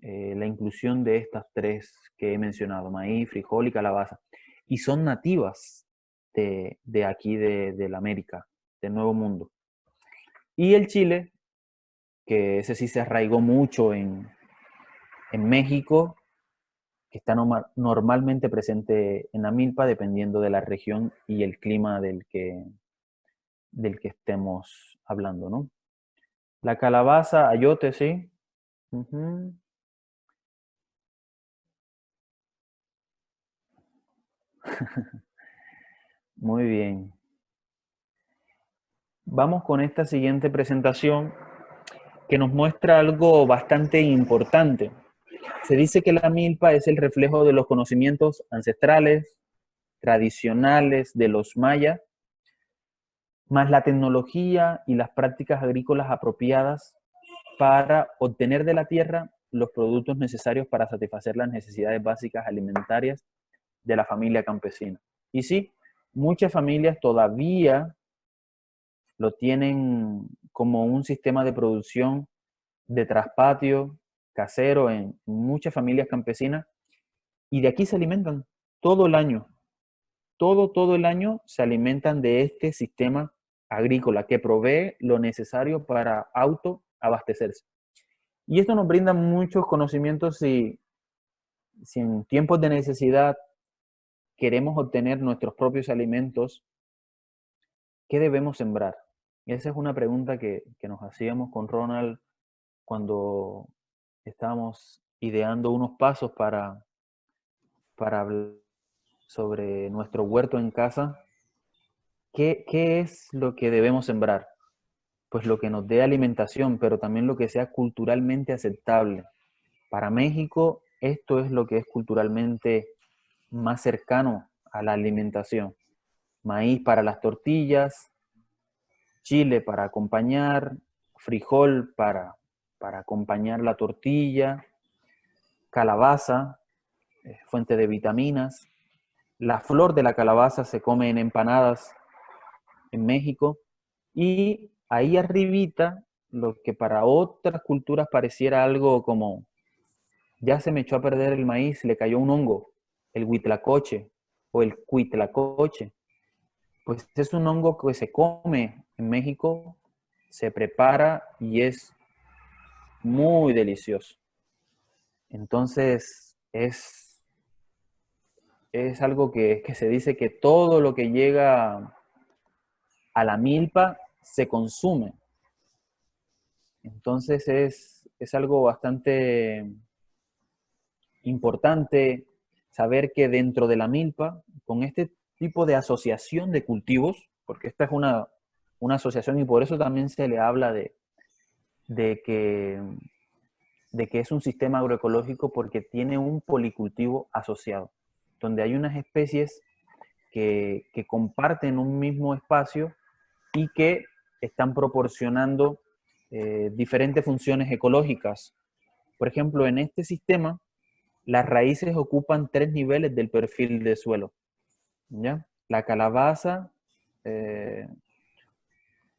Speaker 1: la inclusión de estas tres que he mencionado, maíz, frijol y calabaza. Y son nativas de aquí, de la América, del Nuevo Mundo. Y el chile, que ese sí se arraigó mucho en México, que está normalmente presente en la milpa, dependiendo de la región y el clima del que estemos hablando, ¿no? La calabaza, ayote, sí. Uh-huh. Muy bien. Vamos con esta siguiente presentación que nos muestra algo bastante importante. Se dice que la milpa es el reflejo de los conocimientos ancestrales, tradicionales de los mayas, más la tecnología y las prácticas agrícolas apropiadas para obtener de la tierra los productos necesarios para satisfacer las necesidades básicas alimentarias de la familia campesina. Y sí, muchas familias todavía lo tienen como un sistema de producción de traspatio casero en muchas familias campesinas y de aquí se alimentan todo el año. Todo el año se alimentan de este sistema agrícola que provee lo necesario para autoabastecerse. Y esto nos brinda muchos conocimientos si en tiempos de necesidad queremos obtener nuestros propios alimentos, ¿qué debemos sembrar? Y esa es una pregunta que nos hacíamos con Ronald cuando estábamos ideando unos pasos para hablar sobre nuestro huerto en casa. ¿Qué es lo que debemos sembrar? Pues lo que nos dé alimentación, pero también lo que sea culturalmente aceptable. Para México, esto es lo que es culturalmente más cercano a la alimentación. Maíz para las tortillas, chile para acompañar, frijol para acompañar la tortilla, calabaza, fuente de vitaminas. La flor de la calabaza se come en empanadas en México. Y ahí arribita, lo que para otras culturas pareciera algo como, ya se me echó a perder el maíz, le cayó un hongo, el huitlacoche o el cuitlacoche. Pues es un hongo que se come en México, se prepara y es muy delicioso. Entonces, es algo que se dice que todo lo que llega a la milpa se consume. Entonces, es algo bastante importante saber que dentro de la milpa, con este tipo de asociación de cultivos, porque esta es una asociación y por eso también se le habla de que, de que es un sistema agroecológico porque tiene un policultivo asociado, donde hay unas especies que comparten un mismo espacio y que están proporcionando diferentes funciones ecológicas. Por ejemplo, en este sistema, las raíces ocupan 3 niveles del perfil de suelo. ¿Ya? La calabaza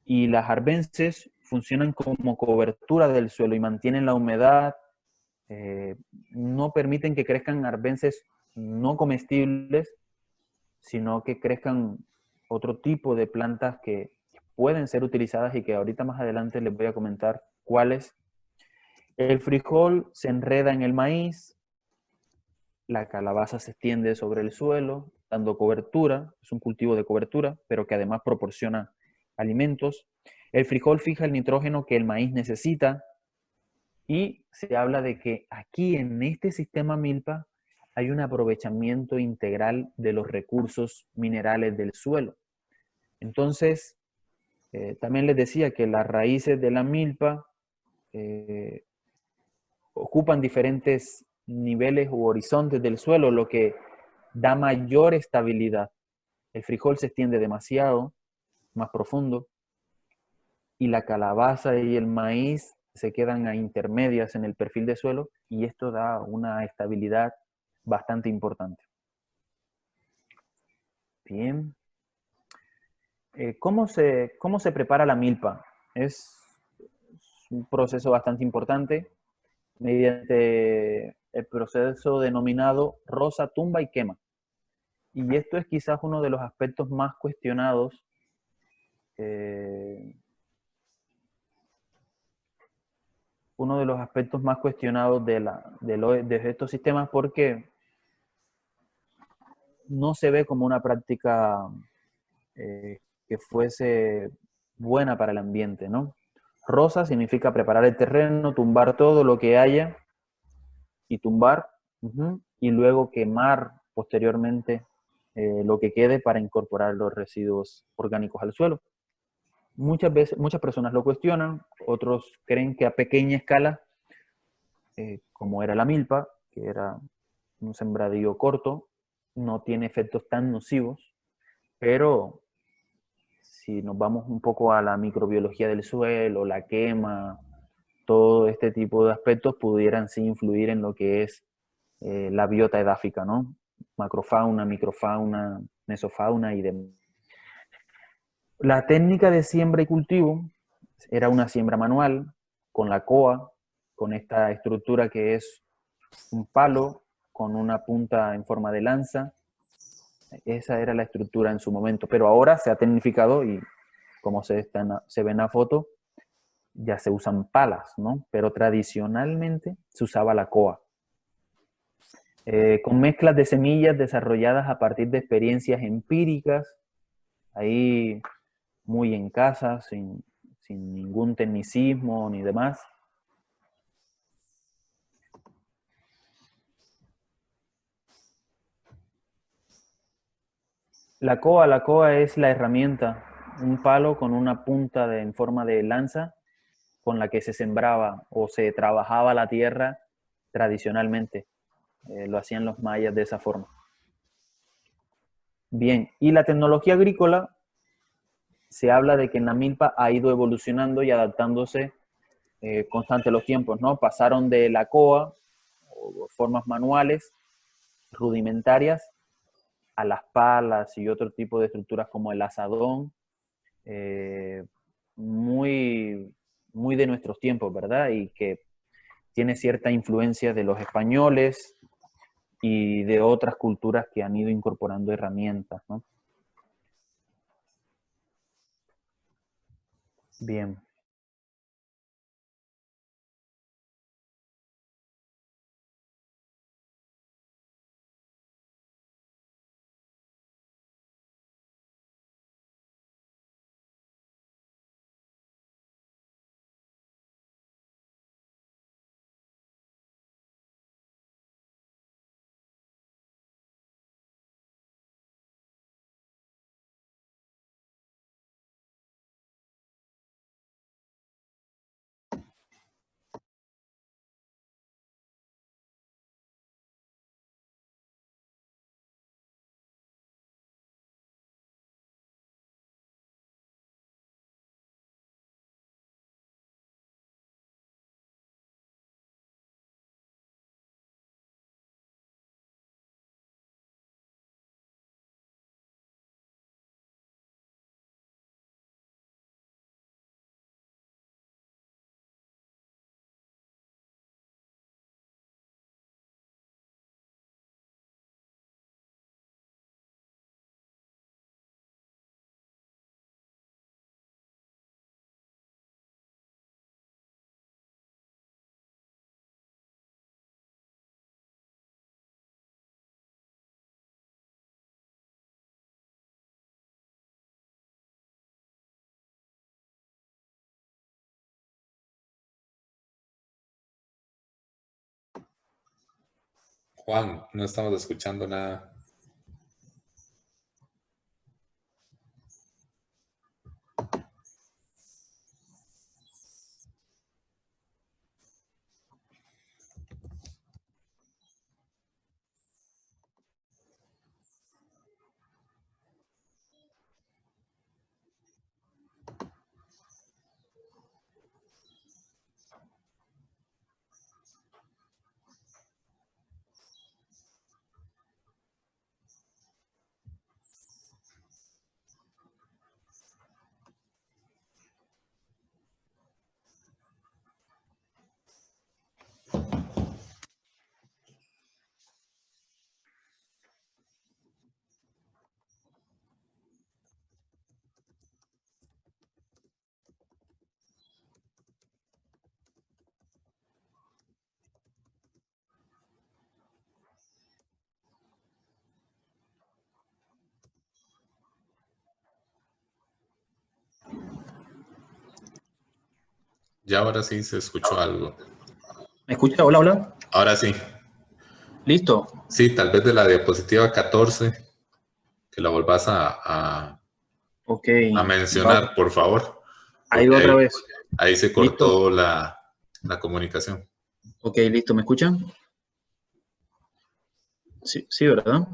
Speaker 1: y las arbences funcionan como cobertura del suelo y mantienen la humedad, eh, no permiten que crezcan arbences no comestibles, sino que crezcan otro tipo de plantas que pueden ser utilizadas y que ahorita más adelante les voy a comentar cuáles. El frijol se enreda en el maíz, la calabaza se extiende sobre el suelo, dando cobertura, es un cultivo de cobertura, pero que además proporciona alimentos. El frijol fija el nitrógeno que el maíz necesita y se habla de que aquí en este sistema milpa hay un aprovechamiento integral de los recursos minerales del suelo. Entonces, también les decía que las raíces de la milpa eh, ocupan diferentes niveles u horizontes del suelo, lo que da mayor estabilidad. El frijol se extiende demasiado, más profundo, y la calabaza y el maíz se quedan a intermedias en el perfil de suelo y esto da una estabilidad bastante importante. Bien. ¿Cómo se prepara la milpa? Es un proceso bastante importante mediante el proceso denominado roza, tumba y quema. Y esto es quizás uno de los aspectos más cuestionados de estos sistemas porque no se ve como una práctica que fuese buena para el ambiente, ¿no? Roza significa preparar el terreno, tumbar todo lo que haya y tumbar, y luego quemar posteriormente lo que quede para incorporar los residuos orgánicos al suelo. Muchas personas lo cuestionan, otros creen que a pequeña escala, como era la milpa, que era un sembradío corto, no tiene efectos tan nocivos, pero si nos vamos un poco a la microbiología del suelo, la quema, todo este tipo de aspectos pudieran sí influir en lo que es la biota edáfica, ¿no? Macrofauna, microfauna, mesofauna y demás. La técnica de siembra y cultivo era una siembra manual con la coa, con esta estructura que es un palo con una punta en forma de lanza. Esa era la estructura en su momento, pero ahora se ha tecnificado y como se ve en la foto, ya se usan palas, ¿no? Pero tradicionalmente se usaba la coa. Con mezclas de semillas desarrolladas a partir de experiencias empíricas, ahí muy en casa, sin ningún tecnicismo ni demás. La coa es la herramienta, un palo con una punta en forma de lanza con la que se sembraba o se trabajaba la tierra tradicionalmente. Lo hacían los mayas de esa forma. Bien, y la tecnología agrícola se habla de que en la milpa ha ido evolucionando y adaptándose constante los tiempos, ¿no? Pasaron de la coa, o formas manuales, rudimentarias, a las palas y otro tipo de estructuras como el asadón, eh, muy, muy de nuestros tiempos, ¿verdad? Y que tiene cierta influencia de los españoles y de otras culturas que han ido incorporando herramientas, ¿no? Bien.
Speaker 2: Juan, no estamos escuchando nada. Ya ahora sí se escuchó algo.
Speaker 1: ¿Me escucha? Hola, hola.
Speaker 2: Ahora sí.
Speaker 1: Listo.
Speaker 2: Sí, tal vez de la diapositiva 14, que la volvás
Speaker 1: Ok.
Speaker 2: a mencionar, por favor,
Speaker 1: Ahí
Speaker 2: porque
Speaker 1: otra vez.
Speaker 2: ahí se
Speaker 1: Listo.
Speaker 2: cortó la comunicación.
Speaker 1: Ok, listo. ¿Me escuchan? Sí, sí, ¿verdad?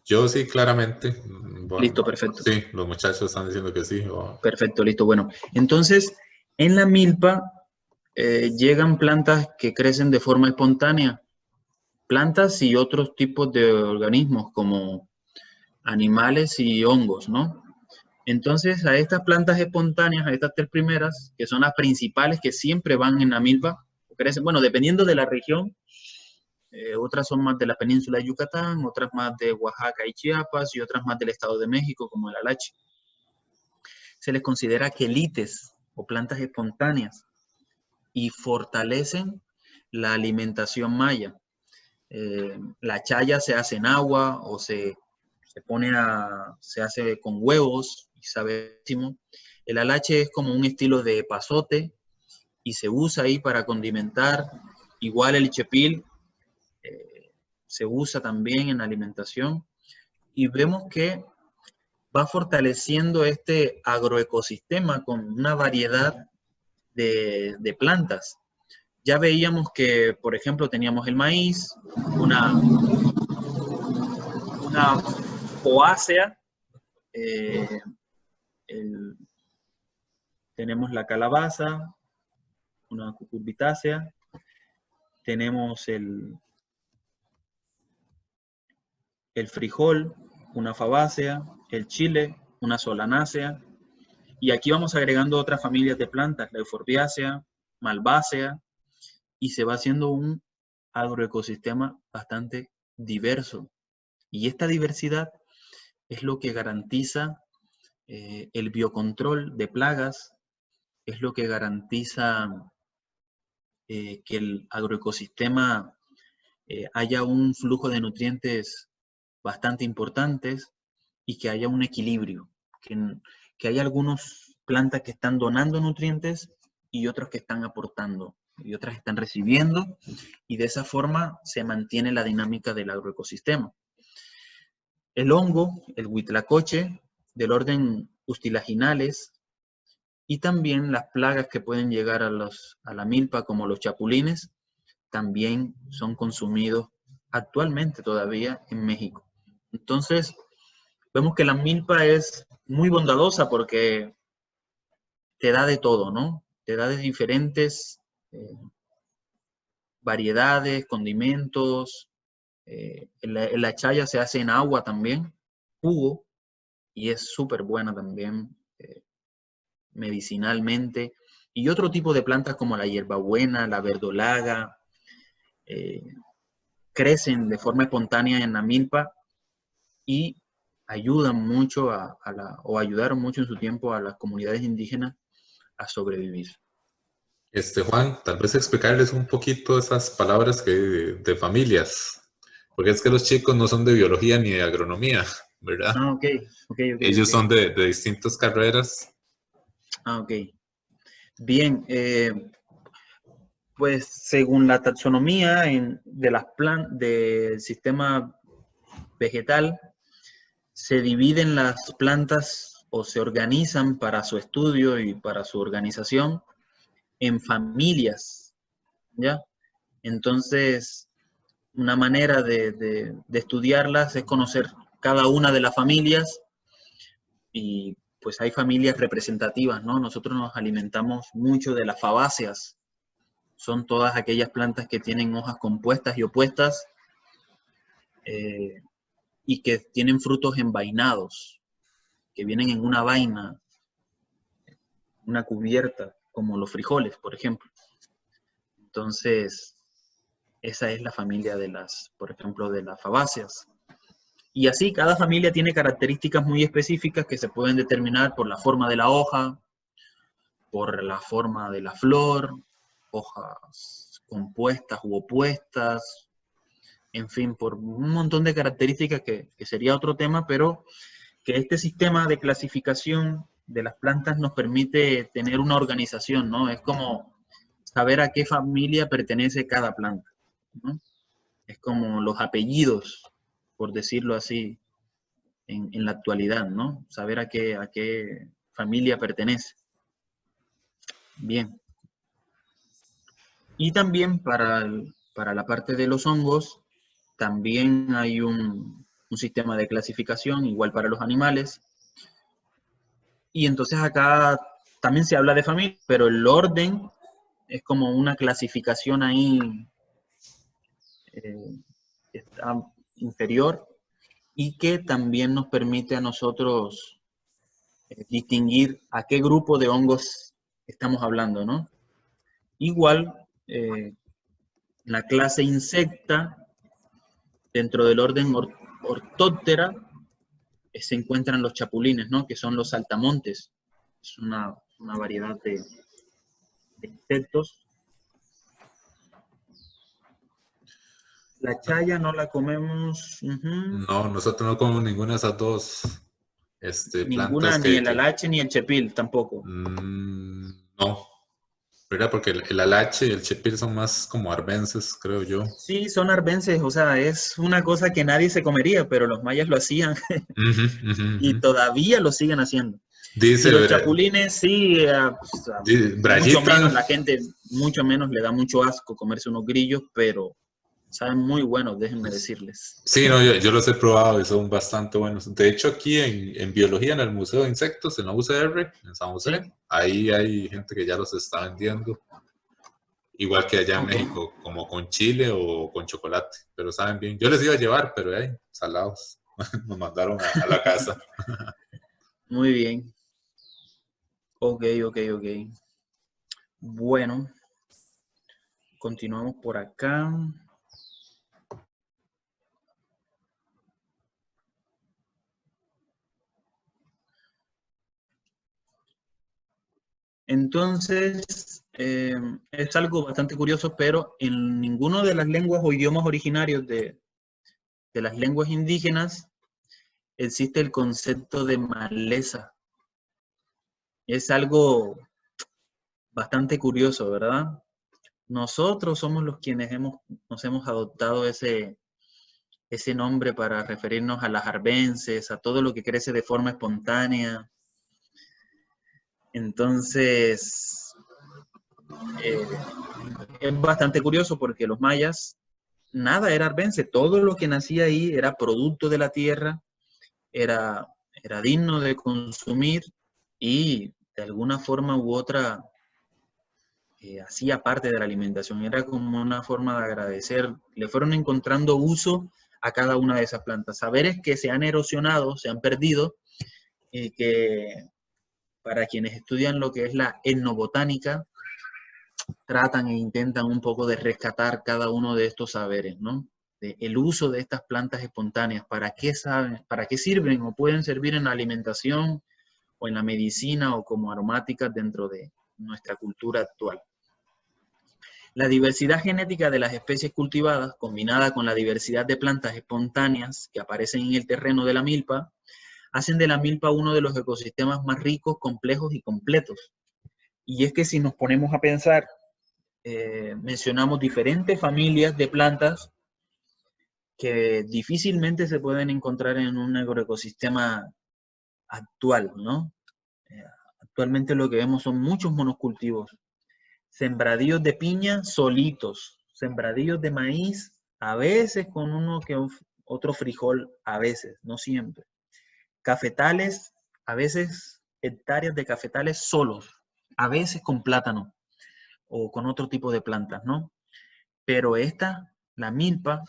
Speaker 2: Yo sí, claramente.
Speaker 1: Listo,
Speaker 2: Bueno,
Speaker 1: perfecto.
Speaker 2: sí, los muchachos están diciendo que sí.
Speaker 1: Perfecto, listo. Bueno, entonces, en la milpa llegan plantas que crecen de forma espontánea, plantas y otros tipos de organismos como animales y hongos, ¿no? Entonces, a estas plantas espontáneas, a estas tres primeras, que son las principales que siempre van en la milpa, crecen, bueno, dependiendo de la región, otras son más de la península de Yucatán, otras más de Oaxaca y Chiapas y otras más del Estado de México, como el alache. Se les considera quelites o plantas espontáneas y fortalecen la alimentación maya. La chaya se hace en agua o se hace con huevos y sabe. El alache es como un estilo de pasote y se usa ahí para condimentar. Igual el chepil se usa también en alimentación y vemos que va fortaleciendo este agroecosistema con una variedad de plantas. Ya veíamos que, por ejemplo, teníamos el maíz, una poácea, eh, el, tenemos la calabaza, una cucurbitácea, tenemos el frijol, una fabácea, el chile, una solanácea, y aquí vamos agregando otras familias de plantas, la euforbiácea, malvácea, y se va haciendo un agroecosistema bastante diverso. Y esta diversidad es lo que garantiza el biocontrol de plagas, es lo que garantiza que el agroecosistema haya un flujo de nutrientes bastante importantes y que haya un equilibrio, que haya algunas plantas que están donando nutrientes y otras que están aportando y otras están recibiendo, y de esa forma se mantiene la dinámica del agroecosistema. El hongo, el huitlacoche, del orden Ustilaginales, y también las plagas que pueden llegar a la milpa, como los chapulines, también son consumidos actualmente todavía en México. Entonces, vemos que la milpa es muy bondadosa porque te da de todo, ¿no? Te da de diferentes variedades, condimentos. La chaya se hace en agua también, jugo, y es súper buena también medicinalmente. Y otro tipo de plantas como la hierbabuena, la verdolaga, eh, crecen de forma espontánea en la milpa y ayudan mucho o ayudaron mucho en su tiempo a las comunidades indígenas a sobrevivir.
Speaker 2: Juan, tal vez explicarles un poquito esas palabras de familias, porque es que los chicos no son de biología ni de agronomía, ¿verdad?
Speaker 1: Ah, ok, ok, ok,
Speaker 2: Ellos
Speaker 1: ok.
Speaker 2: son de distintas carreras.
Speaker 1: Ah, ok. Bien, Pues según la taxonomía del sistema vegetal, se dividen las plantas o se organizan para su estudio y para su organización en familias, ¿ya? Entonces, una manera de estudiarlas es conocer cada una de las familias y pues hay familias representativas, ¿no? Nosotros nos alimentamos mucho de las fabáceas. Son todas aquellas plantas que tienen hojas compuestas y opuestas y que tienen frutos envainados, que vienen en una vaina, una cubierta, como los frijoles, por ejemplo. Entonces, esa es la familia de por ejemplo, de las fabáceas. Y así, cada familia tiene características muy específicas que se pueden determinar por la forma de la hoja, por la forma de la flor, hojas compuestas u opuestas, en fin, por un montón de características que sería otro tema, pero que este sistema de clasificación de las plantas nos permite tener una organización, ¿no? Es como saber a qué familia pertenece cada planta, ¿no? Es como los apellidos, por decirlo así, en la actualidad, ¿no? Saber a qué familia pertenece. Bien. Y también para la parte de los hongos, también hay un sistema de clasificación, igual para los animales. Y entonces acá también se habla de familia, pero el orden es como una clasificación ahí que está inferior y que también nos permite a nosotros distinguir a qué grupo de hongos estamos hablando, ¿no? Igual, la clase insecta, dentro del orden Orthoptera, se encuentran los chapulines, ¿no? Que son los saltamontes. Es una variedad de insectos. La chaya no la comemos.
Speaker 2: No, nosotros no comemos ninguna de esas dos
Speaker 1: Ninguna,
Speaker 2: plantas
Speaker 1: ni el alache ni el chepil tampoco.
Speaker 2: No, ¿verdad? Porque el alache y el chepil son más como arbences, creo yo.
Speaker 1: Sí, son arbences, o sea, es una cosa que nadie se comería, pero los mayas lo hacían y todavía lo siguen haciendo. Y
Speaker 2: Dice,
Speaker 1: los chapulines, sí, mucho menos,
Speaker 2: Brayita.
Speaker 1: la gente mucho menos le da mucho asco comerse unos grillos, pero saben muy buenos, déjenme decirles.
Speaker 2: Sí, no, yo los he probado y son bastante buenos. De hecho, aquí en biología, en el Museo de Insectos, en la UCR, en San José,
Speaker 1: Sí,
Speaker 2: ahí hay gente que ya los está vendiendo. Igual que allá en
Speaker 1: ok,
Speaker 2: México, como con chile o con chocolate, pero saben bien. Yo les iba a llevar, pero salados. Nos mandaron a la casa.
Speaker 1: muy bien. Ok, ok, ok. Bueno, continuamos por acá. Entonces, es algo bastante curioso, pero en ninguno de las lenguas o idiomas originarios de las lenguas indígenas existe el concepto de maleza. Es algo bastante curioso, ¿verdad? Nosotros somos los quienes nos hemos adoptado ese nombre para referirnos a las arbences, a todo lo que crece de forma espontánea. Entonces, eh, es bastante curioso porque los mayas, nada era arbense, todo lo que nacía ahí era producto de la tierra, era, era digno de consumir y de alguna forma u otra hacía parte de la alimentación, era como una forma de agradecer, le fueron encontrando uso a cada una de esas plantas, saberes que se han erosionado, se han perdido, y que para quienes estudian lo que es la etnobotánica, tratan e intentan un poco de rescatar cada uno de estos saberes, ¿no? El uso de estas plantas espontáneas, ¿para qué saben, para qué sirven o pueden servir en la alimentación o en la medicina o como aromáticas dentro de nuestra cultura actual? La diversidad genética de las especies cultivadas, combinada con la diversidad de plantas espontáneas que aparecen en el terreno de la milpa, hacen de la milpa uno de los ecosistemas más ricos, complejos y completos. Y es que si nos ponemos a pensar mencionamos diferentes familias de plantas que difícilmente se pueden encontrar en un agroecosistema actual, ¿no? Actualmente lo que vemos son muchos monocultivos, sembradíos de piña solitos, sembradíos de maíz, a veces con uno que otro frijol, a veces, no siempre. Cafetales, a veces hectáreas de cafetales solos, a veces con plátano o con otro tipo de plantas, ¿no? Pero esta, la milpa,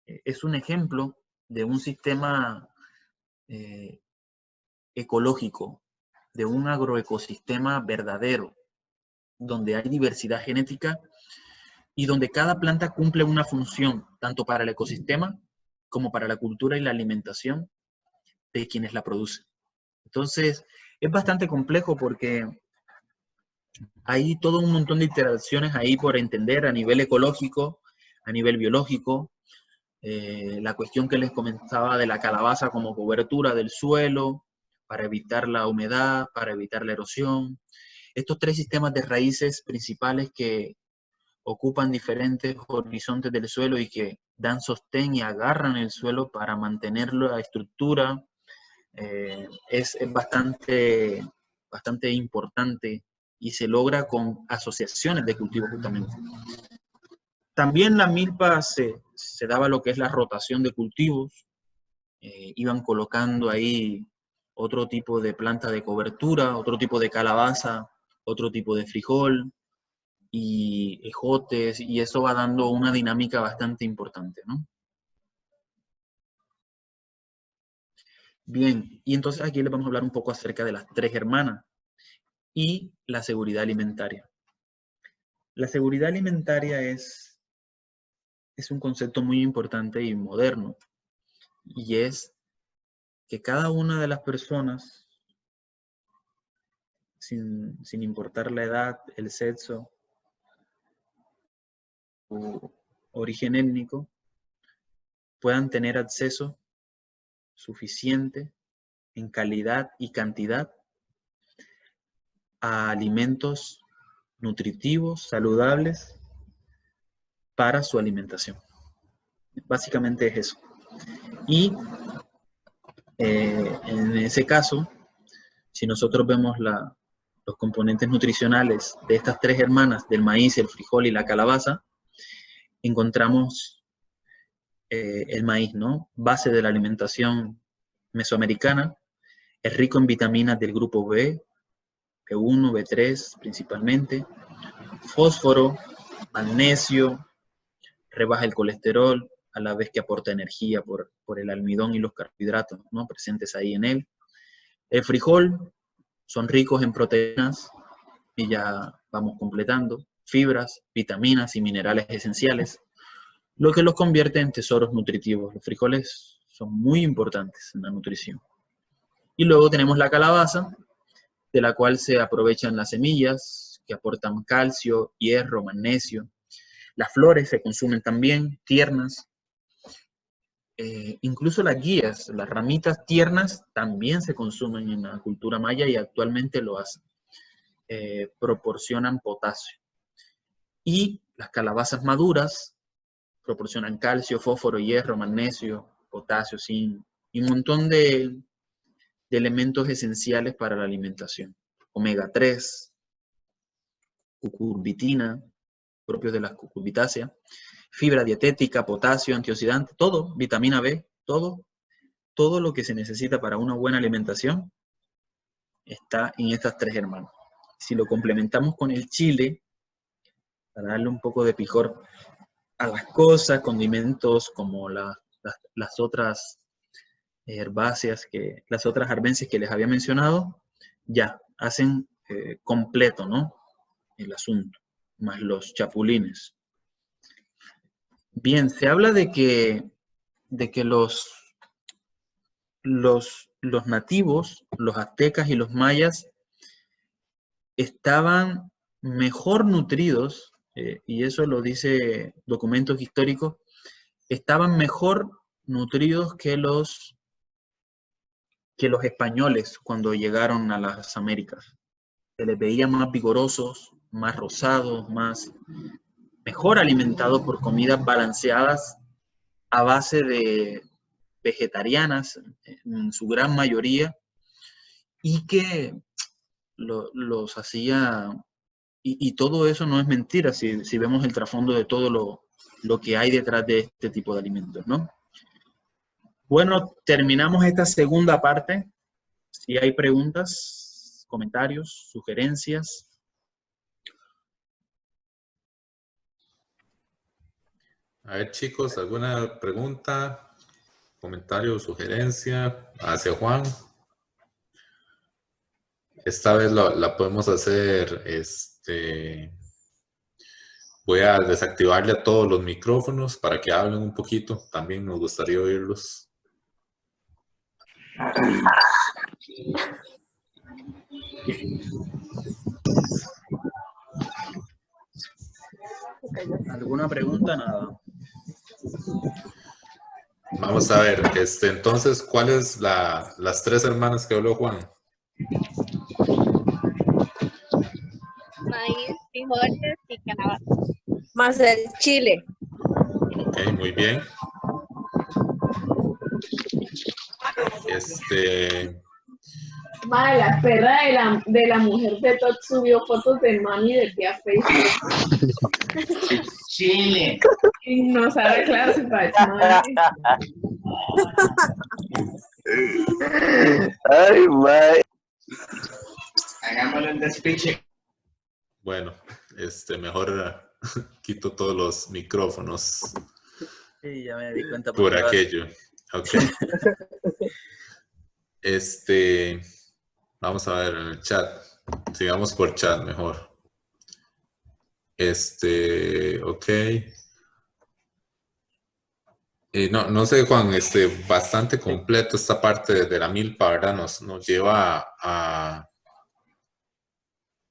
Speaker 1: es un ejemplo de un sistema ecológico, de un agroecosistema verdadero, donde hay diversidad genética y donde cada planta cumple una función, tanto para el ecosistema como para la cultura y la alimentación de quienes la producen. Entonces, es bastante complejo porque hay todo un montón de interacciones ahí por entender a nivel ecológico, a nivel biológico, la cuestión que les comentaba de la calabaza como cobertura del suelo, para evitar la humedad, para evitar la erosión. Estos tres sistemas de raíces principales que ocupan diferentes horizontes del suelo y que dan sostén y agarran el suelo para mantenerlo a estructura, es bastante importante y se logra con asociaciones de cultivos justamente. También la milpa se daba lo que es la rotación de cultivos, iban colocando ahí otro tipo de planta de cobertura, otro tipo de calabaza, otro tipo de frijol y ejotes, y eso va dando una dinámica bastante importante, ¿no? Bien, y entonces aquí les vamos a hablar un poco acerca de las tres hermanas y la seguridad alimentaria. La seguridad alimentaria es un concepto muy importante y moderno, y es que cada una de las personas, sin importar la edad, el sexo o origen étnico, puedan tener acceso suficiente en calidad y cantidad a alimentos nutritivos, saludables para su alimentación. Básicamente es eso. Y en ese caso, si nosotros vemos los componentes nutricionales de estas tres hermanas, del maíz, el frijol y la calabaza, encontramos el maíz, ¿no? Base de la alimentación mesoamericana, es rico en vitaminas del grupo B, B1, B3 principalmente, fósforo, magnesio, rebaja el colesterol, a la vez que aporta energía por el almidón y los carbohidratos, ¿no?, presentes ahí en él. El frijol son ricos en proteínas, y ya vamos completando, fibras, vitaminas y minerales esenciales, lo que los convierte en tesoros nutritivos. Los frijoles son muy importantes en la nutrición. Y luego tenemos la calabaza, de la cual se aprovechan las semillas, que aportan calcio, hierro, magnesio. Las flores se consumen también, tiernas. Incluso las guías, las ramitas tiernas, también se consumen en la cultura maya y actualmente lo hacen. Proporcionan potasio. Y las calabazas maduras proporcionan calcio, fósforo, hierro, magnesio, potasio, zinc y un montón de elementos esenciales para la alimentación. Omega 3, cucurbitina, propios de las cucurbitáceas, fibra dietética, potasio, antioxidante, todo, vitamina B, todo lo que se necesita para una buena alimentación está en estas tres hermanas. Si lo complementamos con el chile, para darle un poco de picor a las cosas, condimentos como las otras herbáceas, las otras arbences que les había mencionado, ya hacen completo, ¿no?, el asunto, más los chapulines. Bien, se habla de que los nativos, los aztecas y los mayas estaban mejor nutridos, y eso lo dice documentos históricos, estaban mejor nutridos que los españoles cuando llegaron a las Américas. Se les veía más vigorosos, más rosados, mejor alimentados por comidas balanceadas a base de vegetarianas, en su gran mayoría, y que los hacía, y todo eso no es mentira si vemos el trasfondo de todo lo que hay detrás de este tipo de alimentos, ¿no? Bueno, terminamos esta segunda parte. Si hay preguntas, comentarios, sugerencias.
Speaker 2: A ver, chicos, ¿alguna pregunta, comentario o sugerencia hacia Juan? Esta vez la podemos hacer, voy a desactivarle a todos los micrófonos para que hablen un poquito. También nos gustaría oírlos.
Speaker 1: ¿Alguna pregunta? Nada.
Speaker 2: Vamos a ver, entonces, ¿cuáles las tres hermanas que habló Juan?
Speaker 3: Maíz, frijoles y calabaza.
Speaker 4: Más el chile.
Speaker 2: Ok, muy bien.
Speaker 5: Madre, la perra de la mujer de Todd subió fotos de mami desde a Facebook.
Speaker 6: Chile.
Speaker 5: Y no sabe clasificar, madre.
Speaker 6: Ay, mae. Hagámosle un despiche.
Speaker 2: Bueno, mejor quito todos los micrófonos
Speaker 1: Sí, ya me di cuenta.
Speaker 2: por aquello. Ok. Vamos a ver en el chat. Sigamos por chat mejor. Ok. No sé, Juan, bastante completo esta parte de la milpa, ¿verdad? Nos lleva a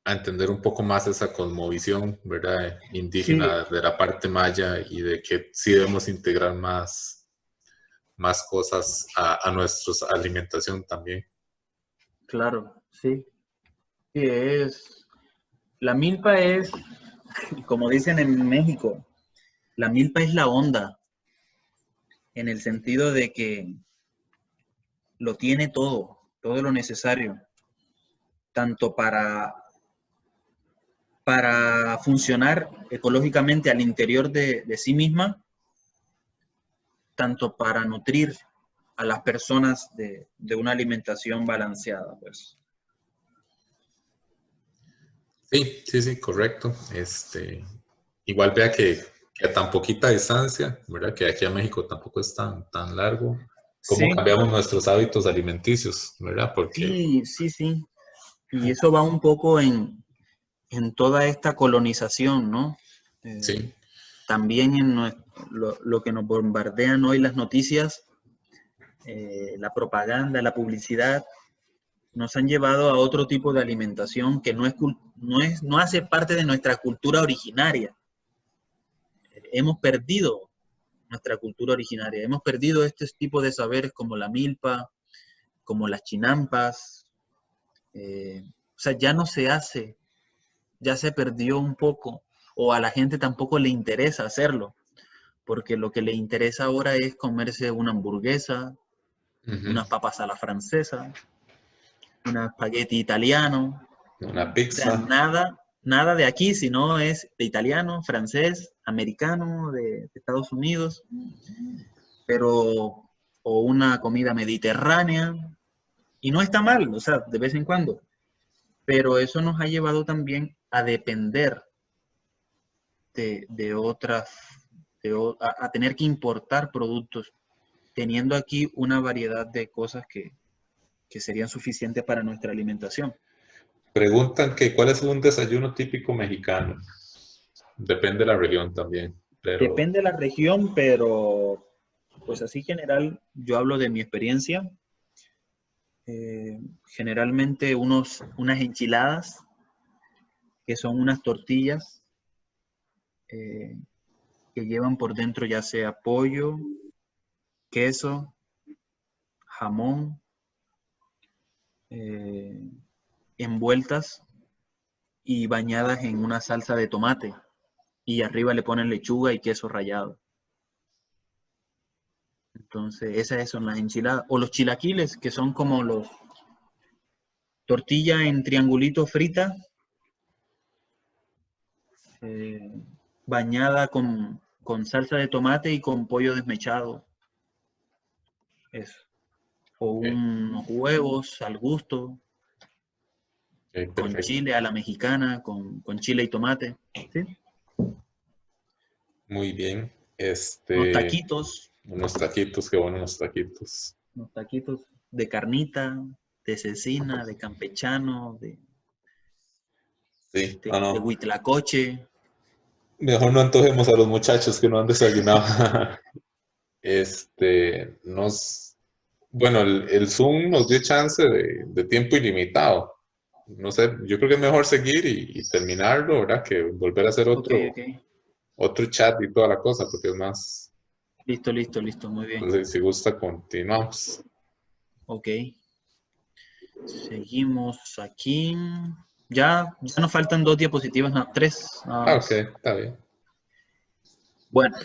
Speaker 2: entender un poco más esa cosmovisión, ¿verdad? Indígena, sí, de la parte maya, y de que sí debemos integrar más cosas a nuestra alimentación también.
Speaker 1: Claro, sí. Sí, la milpa es, como dicen en México, la milpa es la onda, en el sentido de que lo tiene todo lo necesario, tanto para funcionar ecológicamente al interior de sí misma, tanto para nutrir a las personas de una alimentación balanceada, pues.
Speaker 2: Sí, correcto. Igual vea que a tan poquita distancia, ¿verdad? Que aquí a México tampoco es tan largo. ¿Cómo
Speaker 1: Sí,
Speaker 2: cambiamos nuestros hábitos alimenticios, ¿verdad? Porque...
Speaker 1: Sí. Y eso va un poco en toda esta colonización, ¿no?
Speaker 2: Sí.
Speaker 1: También en lo que nos bombardean hoy las noticias, la propaganda, la publicidad, nos han llevado a otro tipo de alimentación que no hace parte de nuestra cultura originaria. Hemos perdido nuestra cultura originaria, hemos perdido este tipo de saberes como la milpa, como las chinampas. O sea, ya no se hace, ya se perdió un poco, o a la gente tampoco le interesa hacerlo, porque lo que le interesa ahora es comerse una hamburguesa, unas papas a la francesa, un espagueti italiano.
Speaker 2: Una pizza.
Speaker 1: O sea, nada de aquí, sino es de italiano, francés, americano, de Estados Unidos, o una comida mediterránea, y no está mal, o sea, de vez en cuando, pero eso nos ha llevado también a depender de otras, a tener que importar productos, teniendo aquí una variedad de cosas que serían suficientes para nuestra alimentación.
Speaker 2: Preguntan que cuál es un desayuno típico mexicano. Depende de la región también. Pero...
Speaker 1: Depende de la región, pero pues así general, yo hablo de mi experiencia. Generalmente unas enchiladas, que son unas tortillas que llevan por dentro ya sea pollo, queso, jamón, envueltas y bañadas en una salsa de tomate. Y arriba le ponen lechuga y queso rallado. Entonces, esas son las enchiladas. O los chilaquiles, que son como los tortillas en triangulitos fritas, bañada con salsa de tomate y con pollo desmechado. Eso. O unos huevos al gusto, con
Speaker 2: perfecto.
Speaker 1: chile a la mexicana, con chile y tomate. ¿Sí?
Speaker 2: Muy bien.
Speaker 1: Unos taquitos.
Speaker 2: Unos taquitos, qué bueno unos taquitos.
Speaker 1: Unos taquitos de carnita, de cecina, de campechano,
Speaker 2: Sí,
Speaker 1: de
Speaker 2: no.
Speaker 1: huitlacoche.
Speaker 2: Mejor no antojemos a los muchachos que no han desayunado. Bueno, el Zoom nos dio chance de tiempo ilimitado. No sé, yo creo que es mejor seguir y terminarlo, ¿verdad? Que volver a hacer otro chat y toda la cosa, porque es más...
Speaker 1: Listo, muy bien.
Speaker 2: Entonces, si gusta, continuamos.
Speaker 1: Ok. Seguimos aquí. Ya nos faltan 2 diapositivas, no, 3.
Speaker 2: Ok, está bien.
Speaker 1: Bueno.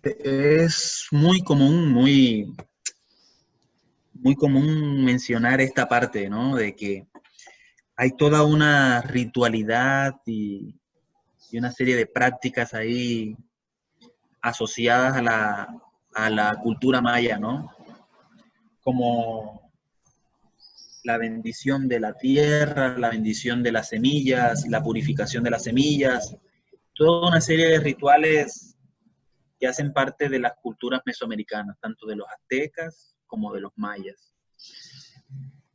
Speaker 1: Es muy común mencionar esta parte, ¿no? De que hay toda una ritualidad y una serie de prácticas ahí asociadas a la cultura maya, ¿no? Como la bendición de la tierra, la bendición de las semillas, la purificación de las semillas, toda una serie de rituales que hacen parte de las culturas mesoamericanas, tanto de los aztecas como de los mayas.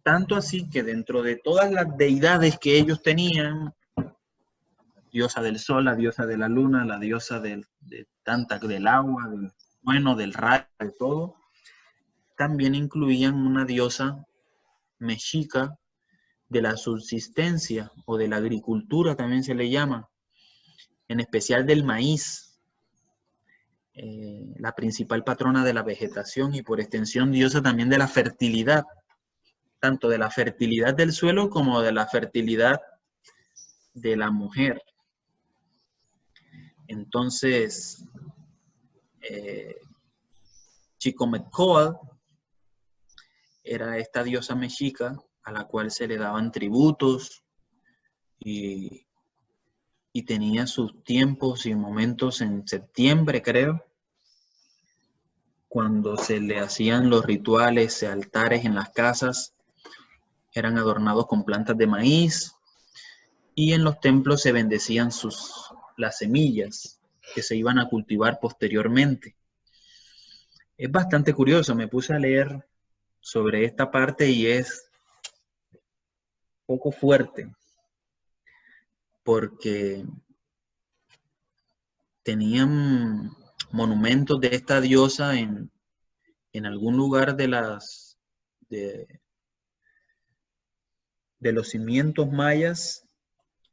Speaker 1: Tanto así que dentro de todas las deidades que ellos tenían, diosa del sol, la diosa de la luna, la diosa del agua, del rayo, de todo, también incluían una diosa mexica de la subsistencia o de la agricultura, también se le llama, en especial del maíz, la principal patrona de la vegetación y por extensión diosa también de la fertilidad, tanto de la fertilidad del suelo como de la fertilidad de la mujer. Entonces, Chicometcoatl era esta diosa mexica a la cual se le daban tributos y tenía sus tiempos y momentos en septiembre, creo, cuando se le hacían los rituales, altares en las casas, eran adornados con plantas de maíz y en los templos se bendecían las semillas que se iban a cultivar posteriormente. Es bastante curioso, me puse a leer sobre esta parte y es poco fuerte porque tenían monumentos de esta diosa en algún lugar de los cimientos mayas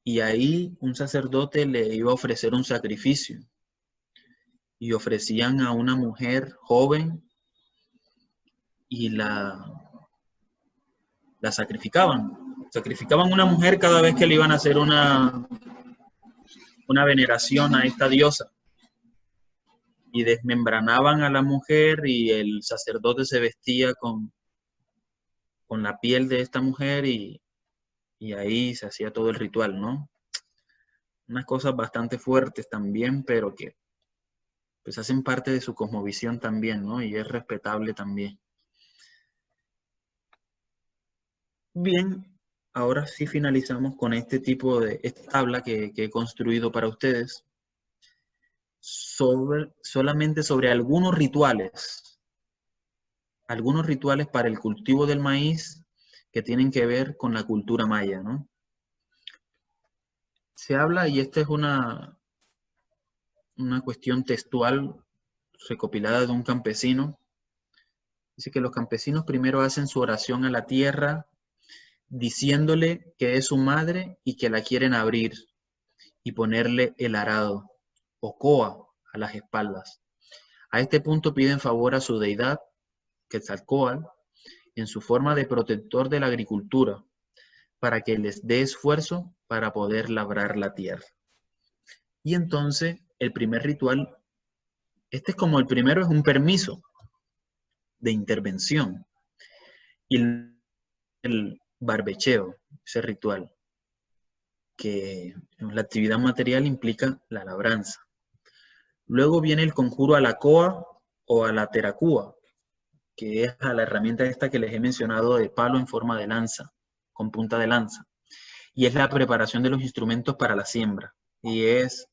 Speaker 1: y ahí un sacerdote le iba a ofrecer un sacrificio y ofrecían a una mujer joven y la sacrificaban. Sacrificaban una mujer cada vez que le iban a hacer una veneración a esta diosa. Y desmembranaban a la mujer y el sacerdote se vestía con la piel de esta mujer y ahí se hacía todo el ritual, ¿no? Unas cosas bastante fuertes también, pero que pues hacen parte de su cosmovisión también, ¿no? Y es respetable también. Bien, ahora sí finalizamos con esta tabla que he construido para ustedes solamente sobre algunos rituales para el cultivo del maíz que tienen que ver con la cultura maya, ¿no? Se habla, y esta es una cuestión textual recopilada de un campesino, dice que los campesinos primero hacen su oración a la tierra diciéndole que es su madre y que la quieren abrir y ponerle el arado o coa a las espaldas. A este punto piden favor a su deidad, Quetzalcóatl, en su forma de protector de la agricultura, para que les dé esfuerzo para poder labrar la tierra. Y entonces, el primer ritual, este es como el primero, es un permiso de intervención. Y el barbecheo, ese ritual, que en la actividad material implica la labranza. Luego viene el conjuro a la coa o a la teracúa, que es a la herramienta esta que les he mencionado de palo en forma de lanza, con punta de lanza. Y es la preparación de los instrumentos para la siembra. Y es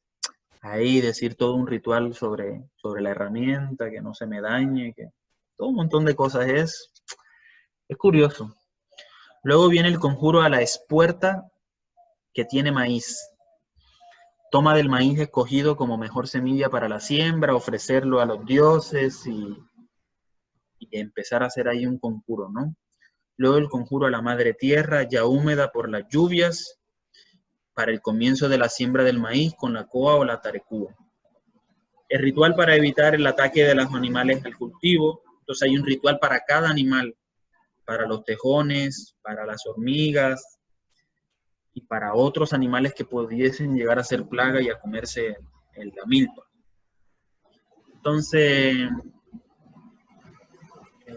Speaker 1: ahí decir todo un ritual sobre la herramienta, que no se me dañe, que todo un montón de cosas. Es curioso. Luego viene el conjuro a la espuerta que tiene maíz. Toma del maíz escogido como mejor semilla para la siembra, ofrecerlo a los dioses y empezar a hacer ahí un conjuro, ¿no? Luego el conjuro a la madre tierra, ya húmeda por las lluvias, para el comienzo de la siembra del maíz con la coa o la tarecúa. El ritual para evitar el ataque de los animales al cultivo. Entonces hay un ritual para cada animal, para los tejones, para las hormigas y para otros animales que pudiesen llegar a ser plaga y a comerse la milpa. Entonces,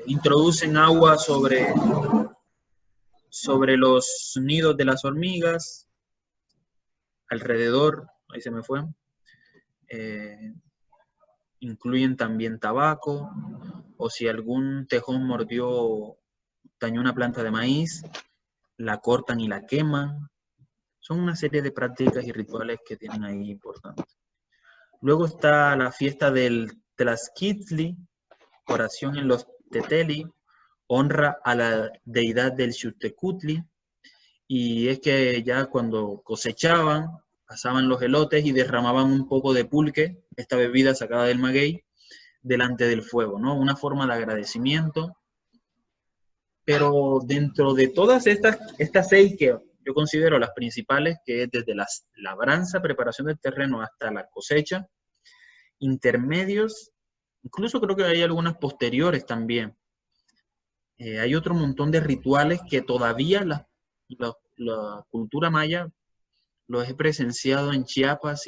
Speaker 1: introducen agua sobre los nidos de las hormigas, alrededor, ahí se me fue. Incluyen también tabaco, o si algún tejón dañó una planta de maíz, la cortan y la queman. Son una serie de prácticas y rituales que tienen ahí importantes. Luego está la fiesta del Tlaxquitli, oración en los Teteli, honra a la deidad del Xutecutli, y es que ya cuando cosechaban, pasaban los elotes y derramaban un poco de pulque, esta bebida sacada del maguey, delante del fuego, ¿no? Una forma de agradecimiento. Pero dentro de todas estas 6 que yo considero las principales, que es desde la labranza, preparación del terreno, hasta la cosecha, intermedios, incluso creo que hay algunas posteriores también. Hay otro montón de rituales que todavía la cultura maya los he presenciado en Chiapas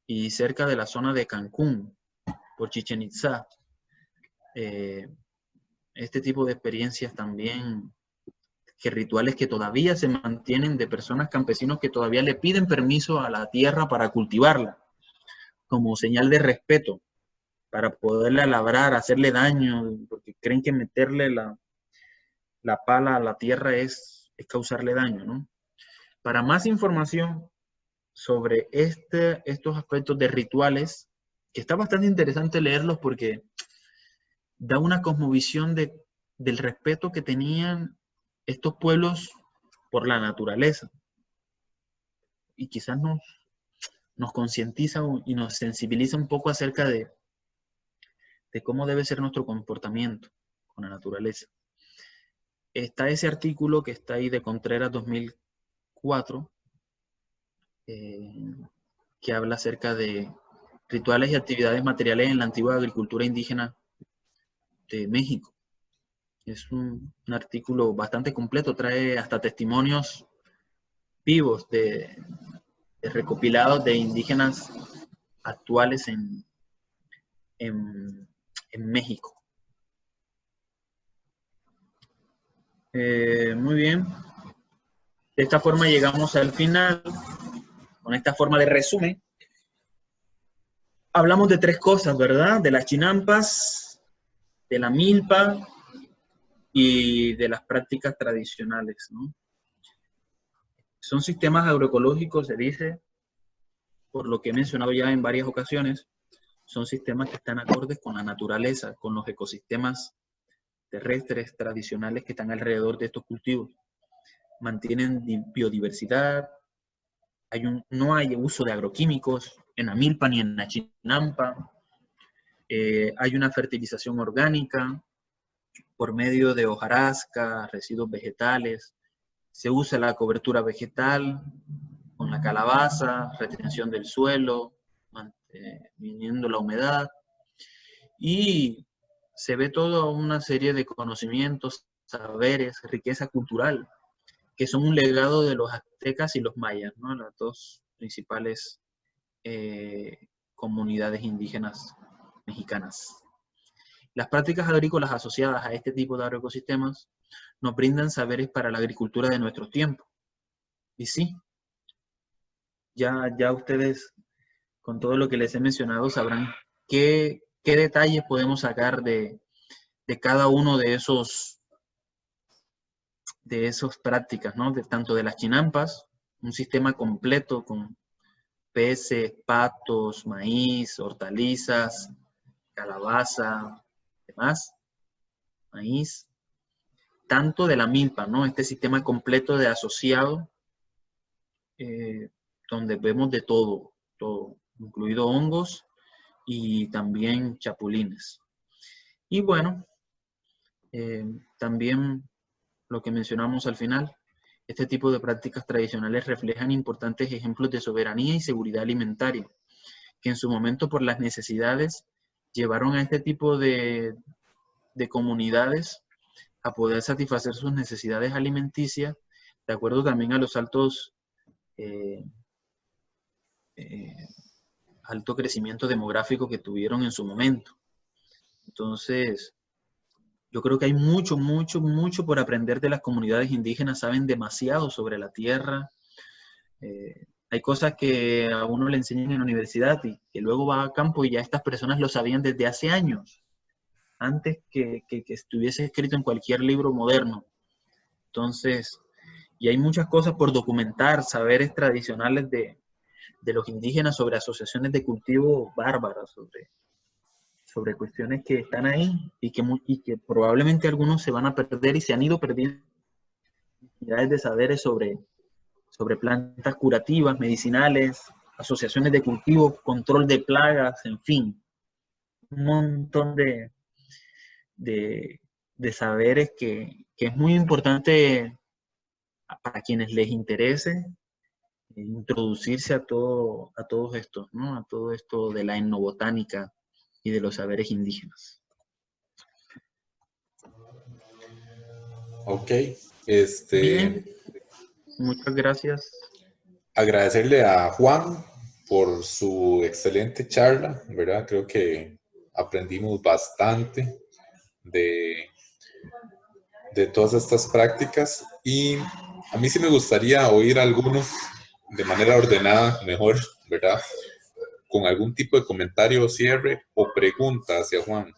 Speaker 1: y cerca de la zona de Cancún, por Chichén Itzá. Este tipo de experiencias también, que rituales que todavía se mantienen de personas campesinos que todavía le piden permiso a la tierra para cultivarla, como señal de respeto, para poderla labrar, hacerle daño, porque creen que meterle la pala a la tierra es causarle daño, ¿no? Para más información sobre estos aspectos de rituales, que está bastante interesante leerlos porque da una cosmovisión del respeto que tenían estos pueblos por la naturaleza. Y quizás nos concientiza y nos sensibiliza un poco acerca de cómo debe ser nuestro comportamiento con la naturaleza. Está ese artículo que está ahí de Contreras 2004, que habla acerca de rituales y actividades materiales en la antigua agricultura indígena de México. Es un artículo bastante completo, trae hasta testimonios vivos de recopilados de indígenas actuales en México. Muy bien. De esta forma llegamos al final, con esta forma de resumen. Hablamos de 3 cosas, ¿verdad? De las chinampas, de la milpa y de las prácticas tradicionales, ¿no? Son sistemas agroecológicos, se dice, por lo que he mencionado ya en varias ocasiones, son sistemas que están acordes con la naturaleza, con los ecosistemas terrestres tradicionales que están alrededor de estos cultivos. Mantienen biodiversidad, no hay uso de agroquímicos en la milpa ni en la chinampa, hay una fertilización orgánica por medio de hojarasca, residuos vegetales, se usa la cobertura vegetal con la calabaza, retención del suelo, manteniendo la humedad, y se ve toda una serie de conocimientos, saberes, riqueza cultural
Speaker 7: que son un legado de los aztecas y los mayas, ¿no? Las dos principales comunidades indígenas mexicanas. Las prácticas agrícolas asociadas a este tipo de agroecosistemas nos brindan saberes para la agricultura de nuestros tiempos. Y sí, ya ustedes, con todo lo que les he mencionado, sabrán qué detalles podemos sacar de cada uno de esas prácticas, ¿no? Tanto de las chinampas, un sistema completo con peces, patos, maíz, hortalizas, calabaza, demás, maíz, tanto de la milpa, ¿no? Este sistema completo de asociado, donde vemos de todo, incluido hongos y también chapulines. Y bueno, también lo que mencionamos al final, este tipo de prácticas tradicionales reflejan importantes ejemplos de soberanía y seguridad alimentaria, que en su momento por las necesidades llevaron a este tipo de comunidades a poder satisfacer sus necesidades alimenticias, de acuerdo también a los alto crecimiento demográfico que tuvieron en su momento. Entonces, yo creo que hay mucho por aprender de las comunidades indígenas, saben demasiado sobre la tierra. Hay cosas que a uno le enseñan en la universidad y que luego va a campo y ya estas personas lo sabían desde hace años, antes que estuviese escrito en cualquier libro moderno. Entonces, y hay muchas cosas por documentar, saberes tradicionales de los indígenas sobre asociaciones de cultivo bárbaras, sobre cuestiones que están ahí y que probablemente algunos se van a perder y se han ido perdiendo. Unidades de saberes sobre plantas curativas, medicinales, asociaciones de cultivo, control de plagas, en fin. Un montón de saberes que es muy importante para quienes les interese introducirse a todos estos, ¿no? A todo esto de la etnobotánica y de los saberes indígenas.
Speaker 2: Ok,
Speaker 7: Bien, muchas gracias.
Speaker 2: Agradecerle a Juan por su excelente charla, ¿verdad? Creo que aprendimos bastante de todas estas prácticas y a mí sí me gustaría oír algunos de manera ordenada, mejor, ¿verdad? Con algún tipo de comentario o cierre o pregunta hacia Juan.